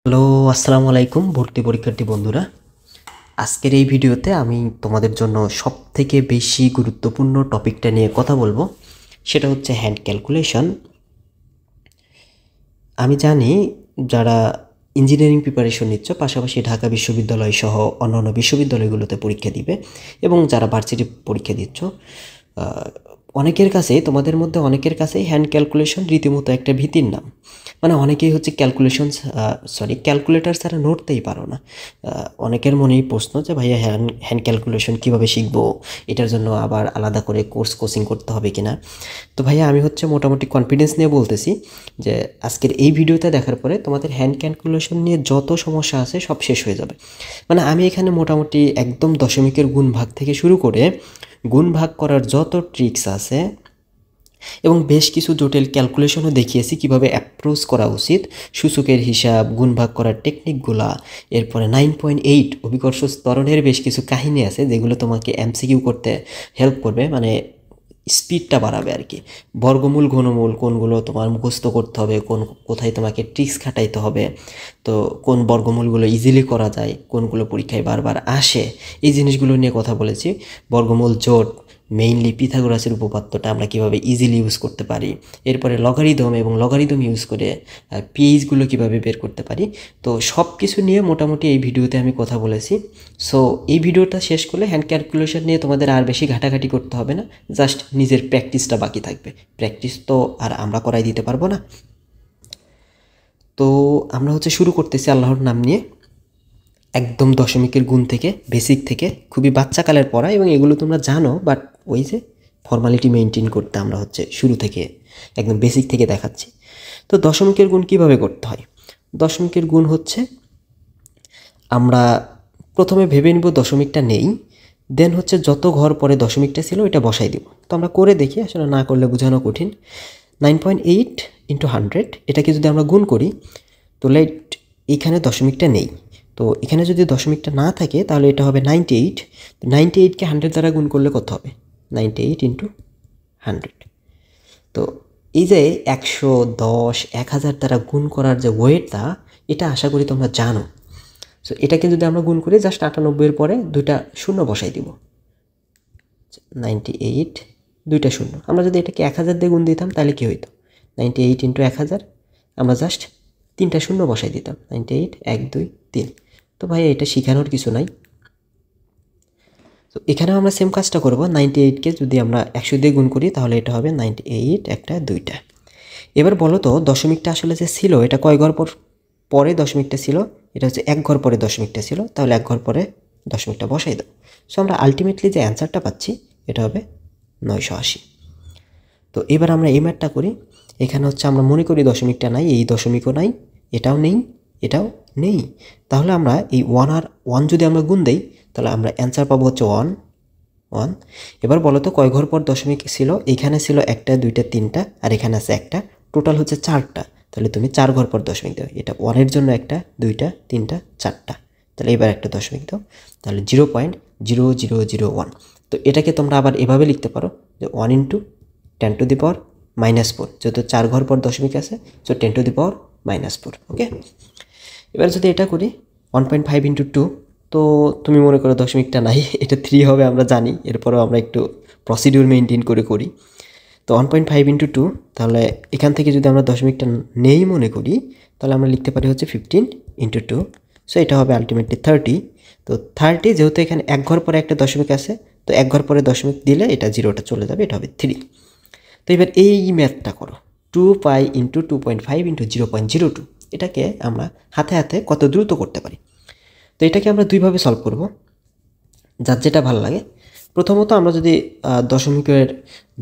Hello, আসসালামু আলাইকুম ভর্তি পরীক্ষার্থী বন্ধুরা। আজকের এই ভিডিওতে আমি তোমাদের জন্য সবথেকে বেশি গুরুত্বপূর্ণ টপিকটা নিয়ে কথা বলবো। সেটা হচ্ছে হ্যান্ড ক্যালকুলেশন। আমি জানি যারা ইঞ্জিনিয়ারিং প্রিপারেশন নিচ্ছ, পাশাপাশি ঢাকা বিশ্ববিদ্যালয় সহ অন্যান্য বিশ্ববিদ্যালয়গুলোতে পরীক্ষা দিবে এবং যারা ভার্সিটি পরীক্ষা দিচ্ছ, অনেকের কাছেই তোমাদের মধ্যে অনেকের কাছেই হ্যান্ড ক্যালকুলেশন রীতিমতো একটা ভীতির নাম। মানে অনেকেই হচ্ছে ক্যালকুলেটর ছাড়া নড়তেই পারো না। অনেকের মনেই প্রশ্ন যে ভাইয়া হ্যান্ড ক্যালকুলেশন কীভাবে শিখবো, এটার জন্য আবার আলাদা করে কোচিং করতে হবে কিনা। তো ভাইয়া আমি হচ্ছে মোটামুটি কনফিডেন্স নিয়ে বলতেছি যে আজকের এই ভিডিওতে দেখার পরে তোমাদের হ্যান্ড ক্যালকুলেশন নিয়ে যত সমস্যা আছে সব শেষ হয়ে যাবে। মানে আমি এখানে মোটামুটি একদম দশমিকের গুণ ভাগ থেকে শুরু করে গুণ ভাগ করার যত ট্রিক্স আছে এবং বেশ কিছু জটিল ক্যালকুলেশনও দেখিয়েছি কিভাবে অ্যাপ্রোচ করা উচিত, সূচকের হিসাব, গুণ ভাগ করার টেকনিকগুলা। এরপরে 9.8 অভিকর্ষ ত্বরণের বেশ কিছু কাহিনী আছে যেগুলো তোমাকে এমসিকিউ করতে হেল্প করবে, মানে স্পিডটা বাড়াবে আর কি। বর্গমূল, ঘনমূল কোনগুলো তোমার মুখস্থ করতে হবে, কোথায় তোমাকে ট্রিক্স খাটাইতে হবে, তো কোন বর্গমূলগুলো ইজিলি করা যায়, কোনগুলো পরীক্ষায় বারবার আসে, এই জিনিসগুলো নিয়ে কথা বলেছি। বর্গমূল জোট, মেইনলি পিথাগোরাসের উপপাদ্যটা আমরা কীভাবে ইজিলি ইউজ করতে পারি, এরপরে লগারিদম এবং লগারিদম ইউজ করে পিএইচগুলো কীভাবে বের করতে পারি। তো সব কিছু নিয়ে মোটামুটি এই ভিডিওতে আমি কথা বলেছি। সো এই ভিডিওটা শেষ করলে হ্যান্ড ক্যালকুলেশন নিয়ে তোমাদের আর বেশি ঘাটাঘাটি করতে হবে না, জাস্ট নিজের প্র্যাকটিসটা বাকি থাকবে। প্র্যাকটিস তো আর আমরা করাই দিতে পারবো না। তো আমরা হচ্ছে শুরু করতেছি আল্লাহর নাম নিয়ে, একদম দশমিকের গুণ থেকে, বেসিক থেকে, খুবই বাচ্চাকালের পড়া এবং এগুলো তোমরা জানো, বাট ওই যে ফর্মালিটি মেনটেন করতে আমরা হচ্ছে শুরু থেকে একদম বেসিক থেকে দেখাচ্ছি। তো দশমিকের গুণ কিভাবে করতে হয়। দশমিকের গুণ হচ্ছে আমরা প্রথমে ভেবে নিব দশমিকটা নেই, দেন হচ্ছে যত ঘর পরে দশমিকটা ছিল এটা বসাই দিব। তো আমরা করে দেখি, আসলে না করলে বোঝানো কঠিন। 9.8 ইন্টু 100, এটাকে যদি আমরা গুণ করি তো এইখানে দশমিকটা নেই, তো এখানে যদি দশমিকটা না থাকে তাহলে এটা হবে 98। তো 98কে 100 দ্বারা গুণ করলে কত হবে? 98 ইন্টু 100। তো এই যে 110, 1000 দ্বারা গুণ করার যে ওয়েটটা, এটা আশা করি তোমরা জানো। সো এটাকে যদি আমরা গুণ করি, জাস্ট 98-এর পরে দুইটা শূন্য বসাই দিব। 98, দুইটা শূন্য। আমরা যদি এটাকে 1000 দিয়ে গুণ দিতাম তাহলে কী হইতো? 98 ইন্টু 1000, আমরা জাস্ট তিনটা শূন্য বসাই দিতাম। 98, 1 2 3। তো ভাই এটা শেখানোর কিছু নাই। তো এখানেও আমরা সেম কাজটা করব। 98কে যদি আমরা 100 দিয়ে গুণ করি তাহলে এটা হবে 98, একটা দুইটা। এবার বলো তো দশমিকটা আসলে যে ছিল এটা কয় ঘর পরে দশমিকটা ছিল? এটা হচ্ছে এক ঘর পরে দশমিকটা ছিল, তাহলে এক ঘর পরে দশমিকটা বসাই দাও। সো আমরা আলটিমেটলি যে অ্যান্সারটা পাচ্ছি এটা হবে 980। তো এবার আমরা এই ম্যাথটা করি। এখানে হচ্ছে আমরা মনে করি দশমিকটা নাই, এই দশমিকও নাই, এটাও নেই, এটাও নেই। তাহলে আমরা এই 1 আর 1 যদি আমরা গুণ দেই তাহলে আমরা অ্যান্সার পাবো হচ্ছে 1 1। এবার বলো তো কয় ঘর পর দশমিক ছিল? এখানে ছিল একটা, দুইটা, তিনটা, আর এখানে আছে একটা, টোটাল হচ্ছে 4টা। তাহলে তুমি 4 ঘর পর দশমিক দাও। এটা 1-এর জন্য একটা, দুইটা, তিনটা, 4টা। তাহলে এবার একটা দশমিক দাও, তাহলে 0.0001। তো এটাকে তোমরা আবার এভাবে লিখতে পারো যে 1 ইন্টু 10 টু দি পাওয়ার -4, যেহেতু 4 ঘর পর দশমিক আছে, সো 10 টু দি পাওয়ার -4। ওকে, এবার যদি এটা করি 1.5 ইন্টু 2, তো তুমি মনে করো দশমিকটা নাই, এটা 3 হবে আমরা জানি, এরপরেও আমরা একটু প্রসিডিউর মেনটেন করে করি। তো 1.5 ইন্টু 2, তাহলে এখান থেকে যদি আমরা দশমিকটা নেই মনে করি তাহলে আমরা লিখতে পারি হচ্ছে 15 ইন্টু 2, সো এটা হবে আলটিমেটলি 30। তো 30, যেহেতু এখানে এক ঘর পরে একটা দশমিক আছে, তো এক ঘর পরে দশমিক দিলে এটা জিরোটা চলে যাবে, এটা হবে 3। তো এবার এই ম্যাথটা করো, 2π ইন্টু 2.5 ইন্টু 0.02, এটাকে আমরা হাতে হাতে কত দ্রুত করতে পারি। তো এটাকে আমরা দুইভাবে সলভ করব, যার যেটা ভালো লাগে। প্রথমত আমরা যদি দশমিকের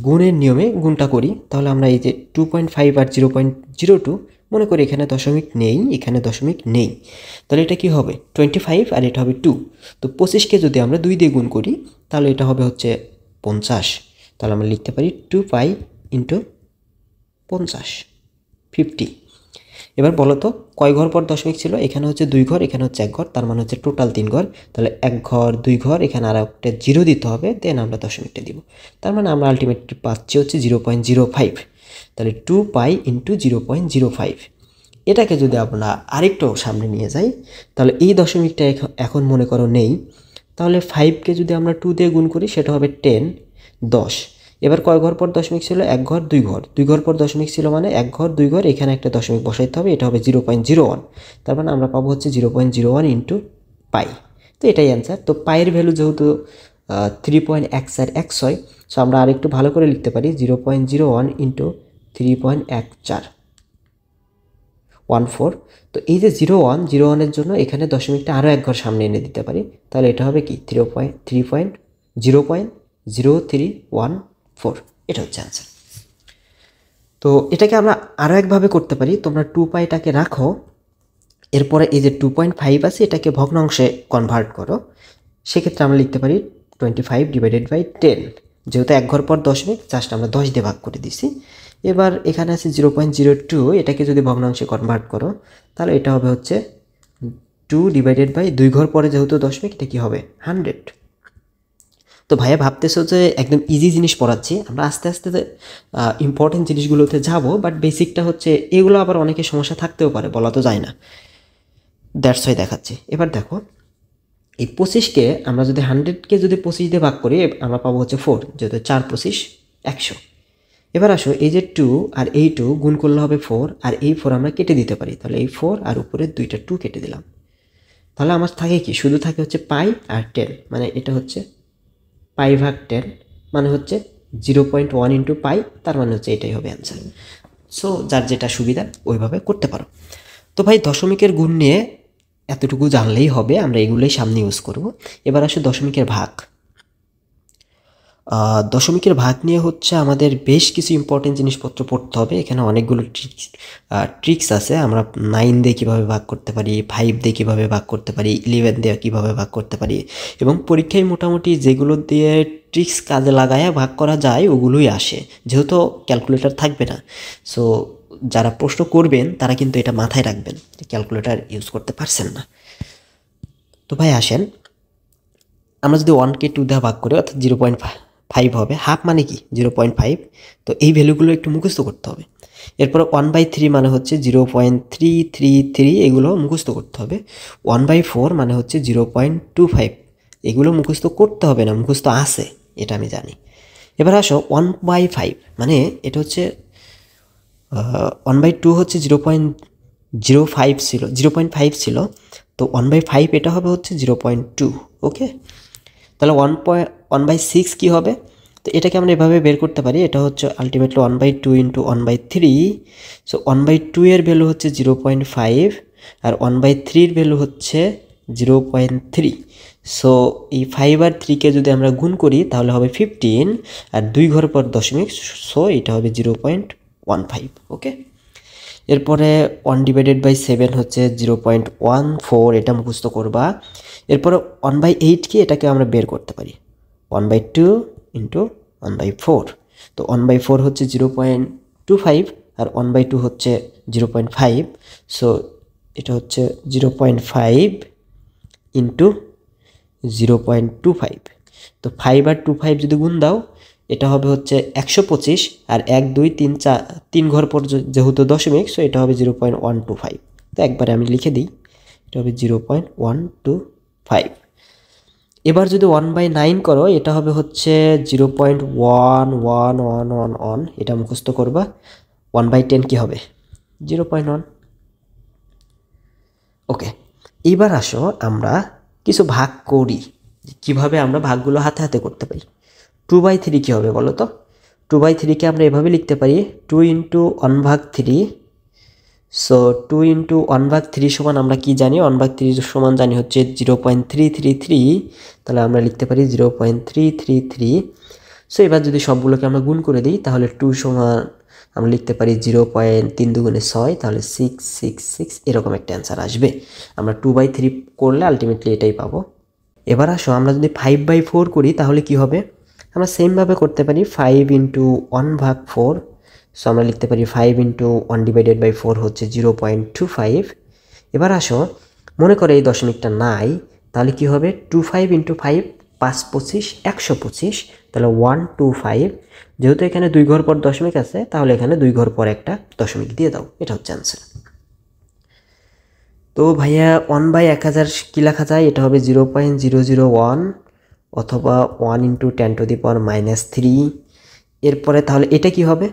গুণের নিয়মে গুণটা করি তাহলে আমরা এই যে 2.5 আর 0.02 মনে করি এখানে দশমিক নেই, এখানে দশমিক নেই, তাহলে এটা কি হবে 25 আর এটা হবে 2। তো 25কে যদি আমরা 2 দিয়ে গুণ করি তাহলে এটা হবে হচ্ছে 50। তাহলে আমরা লিখতে পারি 2π ইন্টু 50, 50। এবার বলো তো কয় ঘর পর দশমিক ছিল? এখানে হচ্ছে 2 ঘর, এখানে হচ্ছে 1 ঘর, তার মানে হচ্ছে টোটাল 3 ঘর। তাহলে 1 ঘর 2 ঘর, এখানে আর একটা 0 দিতে হবে, দেন আমরা দশমিকটা দিব। তার মানে আমরা আলটিমেটলি পাচ্ছি হচ্ছে 0.05। তাহলে 2π ইন্টু 0.05, এটাকে যদি আমরা আরেকটু সামনে নিয়ে যাই তাহলে এই দশমিকটা এখন মনে করো নেই, তাহলে 5কে যদি আমরা 2 দিয়ে গুণ করি সেটা হবে 10 10। এবার কয় ঘর পর দশমিক ছিল? 1 ঘর 2 ঘর, 2 ঘর পর দশমিক ছিল মানে 1 ঘর 2 ঘর, এখানে একটা দশমিক বসাইতে হবে, এটা হবে 0.01। তার মানে আমরা পাবো হচ্ছে 0.01 ইন্টু পাই। তো এটাই অ্যান্সার। তো পাইয়ের ভ্যালু যেহেতু 3.14 সো আমরা আরেকটু ভালো করে লিখতে পারি 0.01 ইন্টু 3.14। তো এই যে 0.1 জন্য এখানে দশমিকটা আরও 1 ঘর সামনে এনে দিতে পারি, তাহলে এটা হবে কি 0.0314। এটা হচ্ছে অ্যান্সার। তো এটাকে আমরা আরও একভাবে করতে পারি, তোমরা 2 পাইটাকে রাখো, এরপরে এই যে 2.5 আছে এটাকে ভগ্নাংশে কনভার্ট করো, সেক্ষেত্রে আমরা লিখতে পারি 25/10। যেহেতু 1 ঘর পর দশমিক, জাস্ট আমরা 10 দিয়ে ভাগ করে দিছি। এবার এখানে আছে 0.02, এটাকে যদি ভগ্নাংশে কনভার্ট করো তাহলে এটা হবে হচ্ছে 2/2 ঘর পরে যেহেতু দশমিক, এটা কি হবে 100। তো ভাইয়া ভাবতেছো যে একদম ইজি জিনিস পড়াচ্ছি, আমরা আস্তে আস্তে ইম্পর্টেন্ট জিনিসগুলোতে যাব, বাট বেসিকটা হচ্ছে এগুলো আবার অনেকের সমস্যা থাকতেও পারে, বলা তো যায় না, দ্যাটস ওয়াই দেখাচ্ছি। এবার দেখো এই 25কে আমরা যদি 100কে যদি 25 দিয়ে ভাগ করি আমরা পাবো হচ্ছে 4, যেহেতু 4 25 100। এবার আসো এই যে 2 আর এই 2 গুণ করলে হবে 4, আর এই 4 আমরা কেটে দিতে পারি, তাহলে এই 4 আর উপরে 2টা 2 কেটে দিলাম, তাহলে আমার থাকে কি, শুধু থাকে হচ্ছে পাই আর 10, মানে এটা হচ্ছে π/10, মানে হচ্ছে 0.1 ইন্টু পাই, তার মানে হচ্ছে এটাই হবে অ্যান্সার। সো যার যেটা সুবিধা ওইভাবে করতে পারো। তো ভাই দশমিকের গুণ নিয়ে এতটুকু জানলেই হবে, আমরা এগুলোই সামনে ইউজ করব। এবার আসে দশমিকের ভাগ। দশমিকের ভাগ নিয়ে হচ্ছে আমাদের বেশ কিছু ইম্পর্টেন্ট জিনিসপত্র পড়তে হবে, এখানে অনেকগুলো ট্রিক্স আছে। আমরা 9 দিয়ে কীভাবে ভাগ করতে পারি, 5 দিয়ে কীভাবে ভাগ করতে পারি, 11 দিয়ে কীভাবে ভাগ করতে পারি, এবং পরীক্ষায় মোটামুটি যেগুলো দিয়ে ট্রিক্স কাজে লাগায়া ভাগ করা যায় ওগুলোই আসে, যেহেতু ক্যালকুলেটর থাকবে না। সো যারা প্রশ্ন করবেন তারা কিন্তু এটা মাথায় রাখবেন যে ক্যালকুলেটর ইউজ করতে পারছেন না। তো ভাই আসেন, আমরা যদি 1কে 2 দিয়ে ভাগ করি অর্থাৎ 0.5 হবে, হাফ মানে কি 0.5, তো এই ভ্যালুগুলো একটু মুখস্থ করতে হবে। এরপরে 1/3 মানে হচ্ছে 0.333, এগুলো মুখস্থ করতে হবে। 1/4 মানে হচ্ছে 0.25, এগুলো মুখস্থ করতে হবে না, মুখস্থ আছে, এটা আমি জানি। এবার আসো 1/5 মানে এটা হচ্ছে 1/2 হচ্ছে 0.05 ছিল, 0.5 ছিল, তো 1/5 এটা হবে হচ্ছে 0.2। ওকে, তাহলে 1/6 কী হবে? তো এটাকে আমরা এভাবে বের করতে পারি, এটা হচ্ছে আলটিমেটলি 1/2 ইন্টু 1/3। সো 1/2 এর ভ্যালু হচ্ছে 0.5 আর 1/3 এর ভ্যালু হচ্ছে 0.3। সো এই 5 আর 3কে যদি আমরা গুণ করি তাহলে হবে 15, আর 2 ঘর পর দশমিক, সো এটা হবে 0.15। ওকে, এরপরে 1/7 হচ্ছে 0.14, এটা মুখস্থ করবা। এরপরে 1/8 এটাকে আমরা বের করতে পারি, 1/2 ইন্টু 1/4। তো 1/4 হচ্ছে 0.25 আর 1/2 হচ্ছে 0.5, সো এটা হচ্ছে 0.5 ইন্টু 0.25। তো 5 আর 25 যদি গুণ দাও এটা হবে হচ্ছে 125, আর 1 2 3 4 3 ঘর পর যেহেতু দশমিক, সো এটা হবে 0.125। তো একবারে আমি লিখে দিই, এটা হবে 0.125। এবার যদি 1/9 করো এটা হবে হচ্ছে 0.1111, এটা মুখস্থ করবা। 1/10 কি হবে? 0.1। ওকে, এবার আসো আমরা কিছু ভাগ করি, কিভাবে আমরা ভাগগুলো হাতে হাতে করতে পারি। 2/3 কী হবে বলো তো? 2/3কে আমরা এভাবে লিখতে পারি 2 ইন্টু 1/3। সো 2 ইন্টু 1/3 সমান আমরা কি জানি? 1/3 সমান জানি হচ্ছে 0.333, তাহলে আমরা লিখতে পারি 0.333। সো এবার যদি সবগুলোকে আমরা গুণ করে দিই তাহলে 2 সমান আমরা লিখতে পারি 0.3 দুগুণে 6, তাহলে 666, এরকম একটা অ্যান্সার আসবে। আমরা 2/3 করলে আলটিমেটলি এটাই পাবো। এবার আসো আমরা যদি 5/4 করি তাহলে কি হবে? আমরা সেমভাবে করতে পারি 5 ইন্টু 1/4। সো আমরা লিখতে পারি 5 ইন্টু 1/4 হচ্ছে 0.25। এবার আসো মনে করে এই দশমিকটা নাই, তাহলে কি হবে? 25 ইন্টু 5 5 25 125, তাহলে 125। যেহেতু এখানে 2 ঘর পর দশমিক আছে তাহলে এখানে 2 ঘর পর একটা দশমিক দিয়ে দাও, এটা হচ্ছে অ্যান্সার। তো ভাইয়া 1/1000 কি লেখা যায়? এটা হবে 0.001 অথবা 1 × 10⁻³ এরপরে তাহলে এটা কি হবে?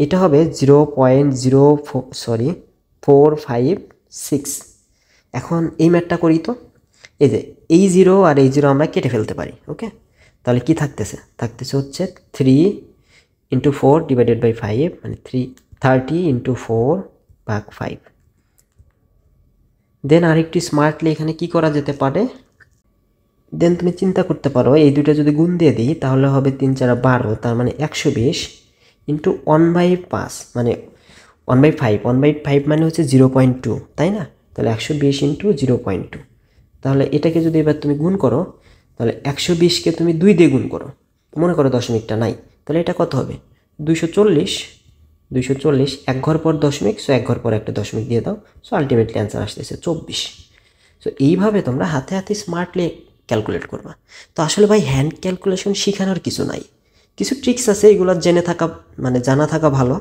এটা হবে 0.0456। এখন এই ম্যাথটা করি তো। এই যে এই 0 আর এই 0 আমরা কেটে ফেলতে পারি। ওকে, তাহলে কি থাকতেছে? হচ্ছে 3 × 4/5 মানে 30 × 4/5। দেন আরেকটু স্মার্টলি এখানে কি করা যেতে পারে? দেন তুমি চিন্তা করতে পারো এই দুটো যদি গুণ দিয়ে দিই তাহলে হবে 3 × 4 = 12, তার মানে 120 × 1/5 মানে 1/5 1/5 মানে হচ্ছে 0.2, তাই না? তাহলে 120 × 0.2। তাহলে এটাকে যদি এবার তুমি গুণ করো তাহলে 120কে তুমি 2 দিয়ে গুণ করো, মনে করো দশমিকটা নাই, তাহলে এটা কত হবে? 240 এক ঘর পর দশমিক, সো এক ঘর পর একটা দশমিক দিয়ে দাও, সো আলটিমেটলি অ্যান্সার আসতেছে 24। সো এইভাবে তোমরা হাতে হাতে স্মার্টলি ক্যালকুলেট করবা। তো আসলে ভাই হ্যান্ড ক্যালকুলেশন শেখানোর কিছু নাই, কিছু ট্রিক্স আছে, এগুলো জেনে থাকা মানে জানা থাকা ভালো।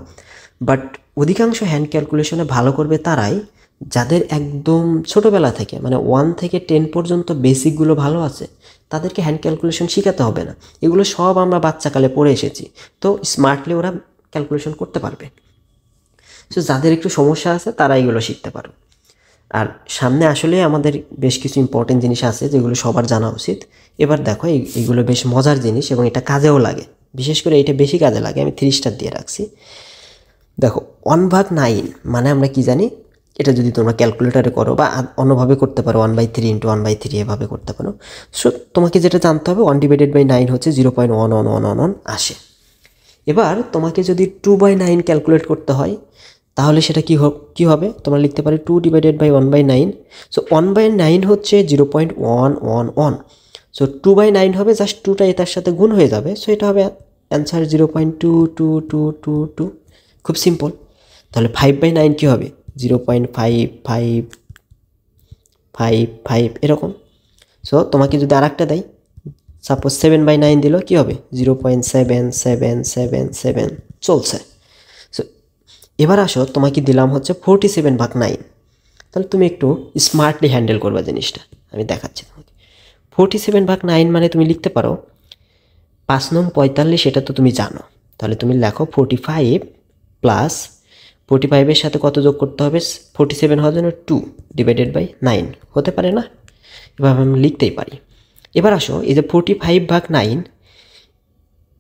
বাট অধিকাংশ হ্যান্ড ক্যালকুলেশনে ভালো করবে তারাই যাদের একদম ছোটোবেলা থেকে মানে 1 থেকে 10 পর্যন্ত বেসিকগুলো ভালো আছে, তাদেরকে হ্যান্ড ক্যালকুলেশন শেখাতে হবে না। এগুলো সব আমরা বাচ্চাকালে পড়ে এসেছি, তো স্মার্টলি ওরা ক্যালকুলেশন করতে পারবে। সো যাদের একটু সমস্যা আছে তারা এগুলো শিখতে পারো। আর সামনে আসলে আমাদের বেশ কিছু ইম্পর্টেন্ট জিনিস আছে যেগুলো সবার জানা উচিত। এবার দেখো এইগুলো বেশ মজার জিনিস এবং এটা কাজেও লাগে, বিশেষ করে এটা বেশি কাজে লাগে, আমি 3 স্টার দিয়ে রাখছি। দেখো 1/9 মানে আমরা কি জানি? এটা যদি তোমরা ক্যালকুলেটারে করো বা অন্যভাবে করতে পারো 1/3 × 1/3 এভাবে করতে পারো। সো তোমাকে যেটা জানতে হবে 1/9 হচ্ছে 0.1111 আসে। এবার তোমাকে যদি 2/9 ক্যালকুলেট করতে হয় তাহলে সেটা কি হবে? তোমরা লিখতে পারো 2/1/9। সো 1/9 হচ্ছে 0.111। সো 2/9 হবে জাস্ট 2টা এটার সাথে গুণ হয়ে যাবে, সো এটা হবে অ্যান্সার 0.222222। খুব সিম্পল। তাহলে 5/9 কী হবে? 0.5555 এরকম। সো তোমাকে যদি আর একটা দেয়, সাপোজ 7/9 দিল, কী হবে? 0.7777 চলছে। সো এবার আসো তোমাকে দিলাম হচ্ছে 47/9। তাহলে তুমি একটু স্মার্টলি হ্যান্ডেল করবা জিনিসটা, আমি দেখাচ্ছি তোমাকে। 47/9 মানে তুমি লিখতে পারো 5 নং 45, এটা তো তুমি জানো। তাহলে তুমি লেখো 45 প্লাস 45-এর সাথে কত যোগ করতে হবে? 47 হওয়ার জন্য 2/9 হতে পারে না? এভাবে আমি লিখতেই পারি। এবার আসো এই যে 45/9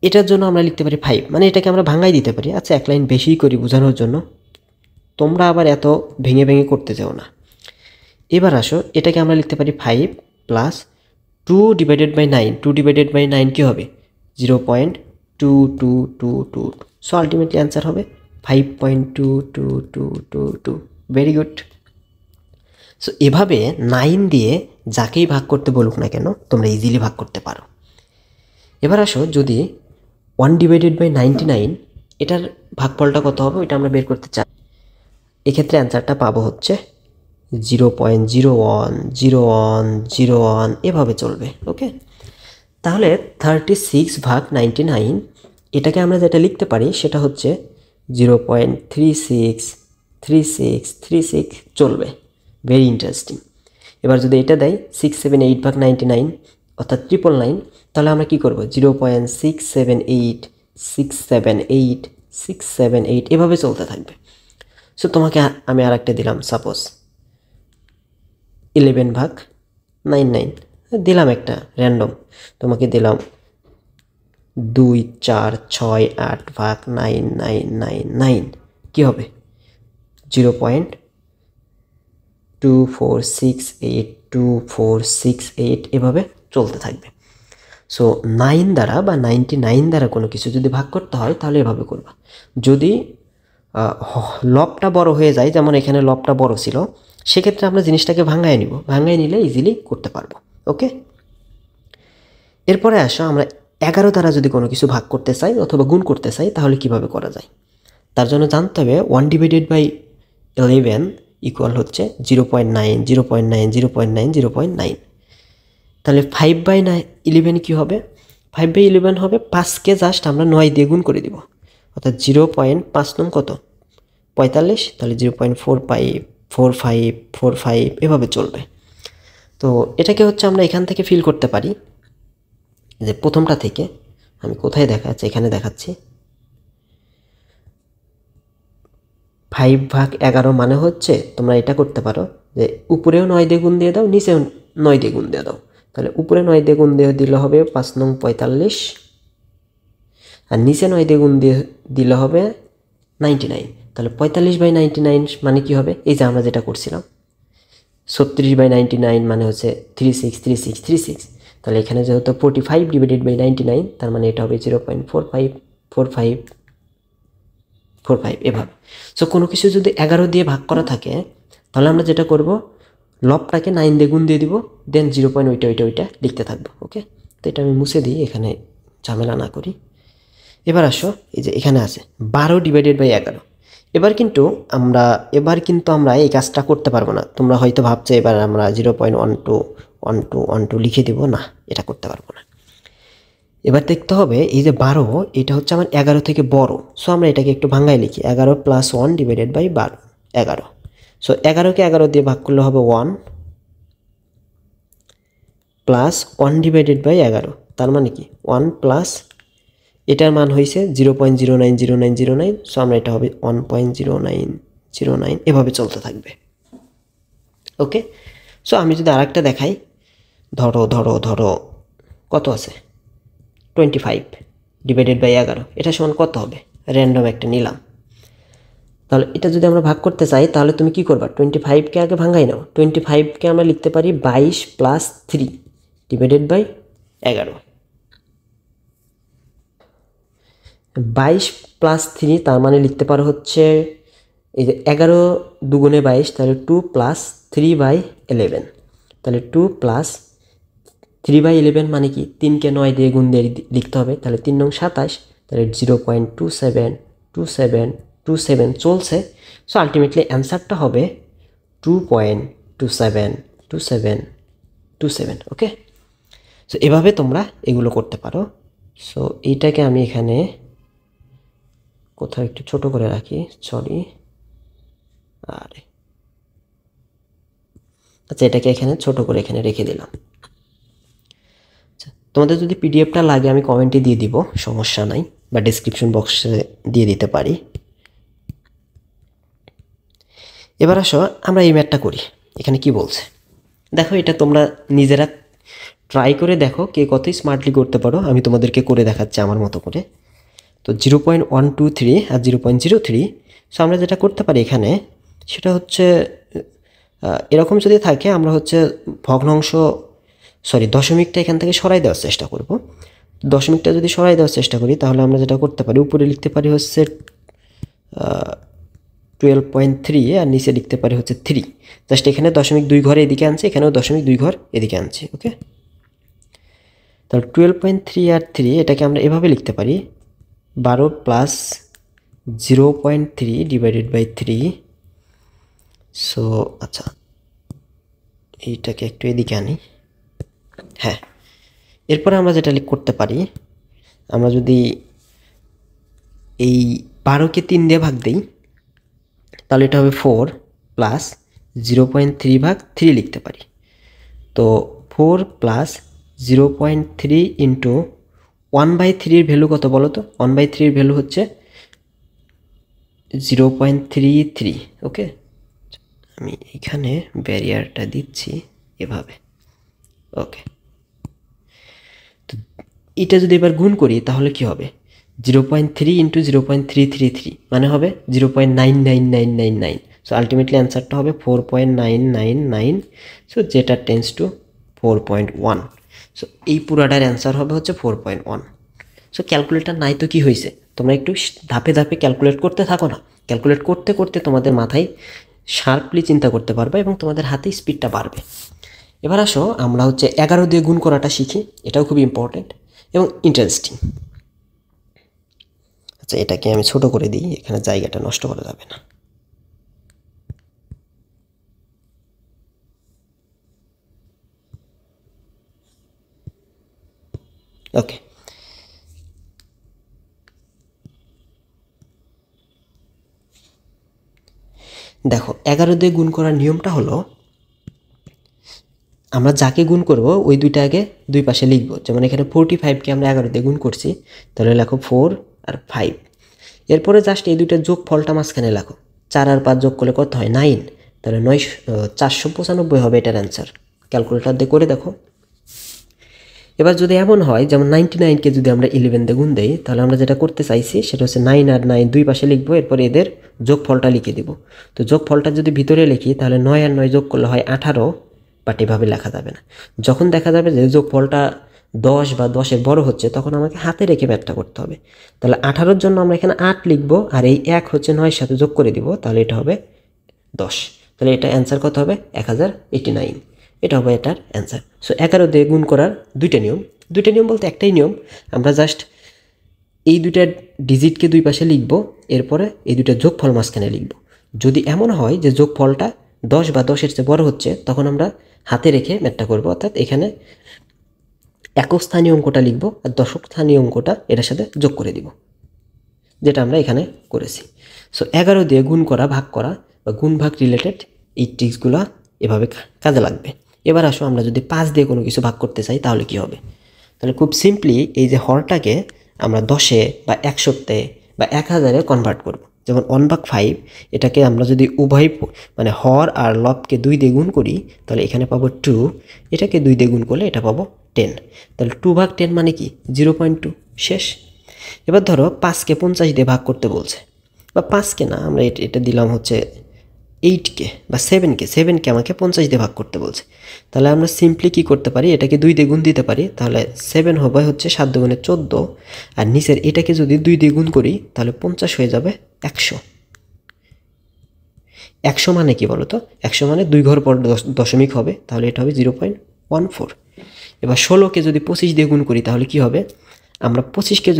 এটার জন্য আমরা লিখতে পারি 5, মানে এটাকে আমরা ভাঙাই দিতে পারি। আচ্ছা, এক লাইন বেশিই করি বোঝানোর জন্য, তোমরা আবার এত ভেঙে ভেঙে করতে চাও না। এবার আসো এটাকে আমরা লিখতে পারি 5 প্লাস 2/9। 2/9 কী হবে? 0.2222। সো আলটিমেটলি অ্যান্সার হবে 5.22222। Very good. সো এভাবে 9 দিয়ে যাকেই ভাগ করতে বলুক না কেন তোমরা ইজিলি ভাগ করতে পারো। এবার আসো যদি 1/99 এটার ভাগফলটা কত হবে ওইটা আমরা বের করতে চাই, এক্ষেত্রে অ্যান্সারটা পাবো হচ্ছে 0.010101 এভাবে চলবে। ওকে, তাহলে 36/99 এটাকে আমরা যেটা লিখতে পারি সেটা হচ্ছে 0.363636 চলবে। Very interesting. এবার যদি এটা দেয় 678/99 অর্থাৎ 999, তাহলে আমরা কী করবো? 0.678678 এভাবে চলতে থাকবে। সো তোমাকে আমি আর একটা দিলাম, সাপোজ 11/99 দিলাম, একটা র্যান্ডম তোমাকে দিলাম 2468999 কী হবে? 0.24682468 এভাবে চলতে থাকবে। সো 9 দ্বারা বা 99 দ্বারা কোনো কিছু যদি ভাগ করতে হয় তাহলে এভাবে করবা। যদি লবটা বড় হয়ে যায়, যেমন এখানে লবটা বড় ছিল, সেক্ষেত্রে আমরা জিনিসটাকে ভাঙায় নিব, ভাঙায় নিলে ইজিলি করতে পারবো। ওকে, এরপরে আসো আমরা 11 দ্বারা যদি কোনো কিছু ভাগ করতে চাই অথবা গুণ করতে চাই তাহলে কিভাবে করা যায়? তার জন্য জানতে হবে 1/11 ইকুয়াল হচ্ছে 0.9 0.9 0.9 0.9। তাহলে 5/11 কী হবে? 5/11 হবে 5কে জাস্ট আমরা 9 দিয়ে গুণ করে দিব, অর্থাৎ 0.5 নং কত? 45। তাহলে 0.45 4 5 এভাবে চলবে। তো এটাকে হচ্ছে আমরা এখান থেকে ফিল করতে পারি যে প্রথমটা থেকে আমি কোথায় দেখাচ্ছি, এখানে দেখাচ্ছি 5/11 মানে হচ্ছে তোমরা এটা করতে পারো যে উপরেও 9 দিয়ে গুণ দিয়ে দাও, নিচেও 9 দিয়ে গুণ দিয়ে দাও। তাহলে উপরে 9 দিয়ে গুণ দিয়ে দিলে হবে 5 নং 45, আর নিচে 9 দিয়ে গুণ দিয়ে দিলে হবে 99। তাহলে 45/99 মানে কি হবে, এই যে আমরা যেটা করছিলাম 36/99 মানে হচ্ছে 36 তাহলে এখানে যেহেতু 45/99 তার মানে এটা হবে 0.4545 এভাবে। সো কোনো কিছু যদি 11 দিয়ে ভাগ করা থাকে তাহলে আমরা যেটা করব লবটাকে 9 দিয়ে গুণ দিয়ে দিব, দেন 0. ওইটা লিখতে থাকবো। ওকে, তো এটা আমি মুছে দিই, এখানে ঝামেলা না করি। এবার আসো, এই যে এখানে আছে 12/11। এবার কিন্তু আমরা এই কাজটা করতে পারবো না। তোমরা হয়তো ভাবছো এবার আমরা 0.12 লিখে দিব, না এটা করতে পারবো না। এবার দেখতে হবে এই যে 12 এটা হচ্ছে আমার 11 থেকে বড়। সো আমরা এটাকে একটু ভাঙায় লিখি 11 + 1/12 11। সো 11কে 11 দিয়ে ভাগ করলে হবে 1 + 1/11, তার মানে কি 1 প্লাস এটার মান হয়েছে 0.090909। সো আমরা এটা হবে 1.0909 এভাবে চলতে থাকবে। ওকে, সো আমি যদি আরেকটা দেখাই, ধরো কত আছে 25/11, এটা সমান কত হবে, র্যান্ডম একটা নিলাম। তাহলে এটা যদি আমরা ভাগ করতে চাই তাহলে তুমি কি করবা, 25কে আগে ভাঙাই নাও। 25কে আমরা লিখতে পারি 22 + 3/11। 22 + 3 তার মানে লিখতে পারো হচ্ছে এই যে 11 দুগুণে 22, তাহলে 2 + 3/11। তাহলে 2 + 3/11 মানে কি 3কে 9 দিয়ে গুণ দিয়ে লিখতে হবে, তাহলে 3 নং 27, তাহলে 0.272727 চলছে। সো আলটিমেটলি অ্যান্সারটা হবে 2.272727। ওকে, সো এভাবে তোমরা এগুলো করতে পারো। সো এইটাকে আমি এখানে কোথাও একটু ছোট করে রাখি, সরি। আরে আচ্ছা, এটাকে এখানে ছোট করে এখানে রেখে দিলাম। তোমাদের যদি পিডিএফটা লাগে আমি কমেন্টে দিয়ে দিব, সমস্যা নাই, বা ডেসক্রিপশন বক্সে দিয়ে দিতে পারি। এবার আসো আমরা এই ম্যাথটা করি। এখানে কি বলছে দেখো, এটা তোমরা নিজেরা ট্রাই করে দেখো কে কত স্মার্টলি করতে পারো। আমি তোমাদেরকে করে দেখাচ্ছি আমার মতো করে। তো 0.123 আর 0.03। সো আমরা যেটা করতে পারি এখানে সেটা হচ্ছে এরকম যদি থাকে আমরা হচ্ছে দশমিকটা এখান থেকে সরাই দেওয়ার চেষ্টা করব। দশমিকটা যদি সরাই দেওয়ার চেষ্টা করি তাহলে আমরা যেটা করতে পারি উপরে লিখতে পারি হচ্ছে 12.3 আর নিচে লিখতে পারি হচ্ছে 3। জাস্ট এখানে 0.2 ঘর এদিকে আনছে, এখানেও 0.2 ঘর এদিকে আনছে। ওকে, তাহলে 12.3 আর 3 এটাকে আমরা এভাবে লিখতে পারি 12 + 0.3/3। সো আচ্ছা, এইটাকে একটু এদিকে আনি। হ্যাঁ, এরপরে আমরা যেটা করতে পারি, আমরা যদি এই 12কে 3 দিয়ে ভাগ দিই তাহলে এটা হবে 4 + 0.3/3 লিখতে পারি। তো 4 + 0.3 ইন্টু 1/3 ভ্যালু কত বলো তো? 1/3 ভ্যালু হচ্ছে 0.33। ওকে, আমি এখানে ব্যারিয়ারটা দিচ্ছি এভাবে। ওকে, তো এটা যদি এবার গুণ করি তাহলে কি হবে 0.3 ইন্টু 0.333 মানে হবে 0.99999। সো আলটিমেটলি অ্যান্সারটা হবে 4.999। সো যেটা টেন্স টু 4.1। সো এই পুরাটার অ্যান্সার হবে হচ্ছে 4.1। সো ক্যালকুলেটার নাই তো কি হয়েছে, তোমরা একটু ধাপে ধাপে ক্যালকুলেট করতে থাকো না। ক্যালকুলেট করতে করতে তোমাদের মাথায় শার্পলি চিন্তা করতে পারবে এবং তোমাদের হাতে স্পিডটা বাড়বে। এবার আসো আমরা হচ্ছে 11 দিয়ে গুণ করাটা শিখি, এটাও খুব ইম্পর্টেন্ট এবং ইন্টারেস্টিং। আচ্ছা, এটাকে আমি ছোট করে দিই, এখানে জায়গাটা নষ্ট করা যাবে না। ওকে, দেখো 11 দিয়ে গুণ করার নিয়মটা হলো আমরা যাকে গুণ করব ওই দুইটা আগে দুই পাশে লিখব। যেমন এখানে 45কে আমরা 11 দিয়ে গুণ করছি, তাহলে লেখো 4 আর 5। এরপরে জাস্ট এই দুইটা যোগ ফলটা মাঝখানে লেখো। 4 আর 5 যোগ করলে কত হয়? 9। তাহলে 495 হবে এটার অ্যান্সার। ক্যালকুলেটর দিয়ে করে দেখো। এবার যদি এমন হয় যেমন 99কে যদি আমরা 11 দিয়ে গুণ দেই, তাহলে আমরা যেটা করতে চাইছি সেটা হচ্ছে 9 আর 9 দুই পাশে লিখবো, এরপর এদের যোগফলটা লিখে দিব। তো যোগফলটা যদি ভিতরে লিখি তাহলে 9 আর 9 যোগ করলে হয় 18, বাট এভাবে লেখা যাবে না। যখন দেখা যাবে যে যোগফলটা 10 বা 10-এর বড় হচ্ছে, তখন আমাকে হাতে রেখে ম্যাথটা করতে হবে। তাহলে 18-র জন্য আমরা এখানে 8 লিখবো, আর এই 1 হচ্ছে 9-এর সাথে যোগ করে দিব, তাহলে এটা হবে 10। তাহলে এটা অ্যান্সার কত হবে? 1089। এটা হবে এটার অ্যান্সার। সো 11 দিয়ে গুণ করার দুইটা নিয়ম বলতে একটাই নিয়ম, আমরা জাস্ট এই দুইটা ডিজিটকে দুই পাশে লিখব, এরপরে এই দুইটা যোগফল মাঝখানে লিখব। যদি এমন হয় যে যোগফলটা 10 বা 10-এর চেয়ে বড় হচ্ছে, তখন আমরা হাতে রেখে ম্যাথটা করব, অর্থাৎ এখানে একক স্থানীয় অঙ্কটা লিখব আর দশক স্থানীয় অঙ্কটা এটার সাথে যোগ করে দিব, যেটা আমরা এখানে করেছি। সো 11 দিয়ে গুণ করা, ভাগ করা বা গুণ ভাগ রিলেটেড এই ট্রিক্সগুলো এভাবে কাজে লাগবে। এবার আসো আমরা যদি 5 দিয়ে কোনো কিছু ভাগ করতে চাই তাহলে কি হবে? তাহলে খুব সিম্পলি এই যে হরটাকে আমরা 10-এ বা 100-তে বা 1000-এ কনভার্ট করব। যেমন 1/5 এটাকে আমরা যদি উভয় মানে হর আর লবকে 2 দিয়ে গুণ করি, তাহলে এখানে পাবো 2, এটাকে 2 দিয়ে গুণ করলে এটা পাবো 10। তাহলে 2/10 মানে কি? 0.2। শেষ। এবার ধরো 5কে 50 দিয়ে ভাগ করতে বলছে, বা 5কে না, আমরা এটা দিলাম হচ্ছে 8কে বা 7কে আমাকে 50 দিয়ে ভাগ করতে বলছে। তাহলে আমরা সিম্পলি কি করতে পারি? এটাকে 2 দিয়ে গুণ দিতে পারি, তাহলে 7 হবে হচ্ছে 7 দুগুণে 14, আর নিচের এটাকে যদি 2 দিয়ে গুণ করি তাহলে 50 হয়ে যাবে 100। 100 মানে কি বলো তো? 100 মানে 2 ঘর পর দশমিক হবে, তাহলে এটা হবে 0.14। এবার 16কে যদি 25 দিয়ে গুণ করি তাহলে কি হবে? আমরা 16কে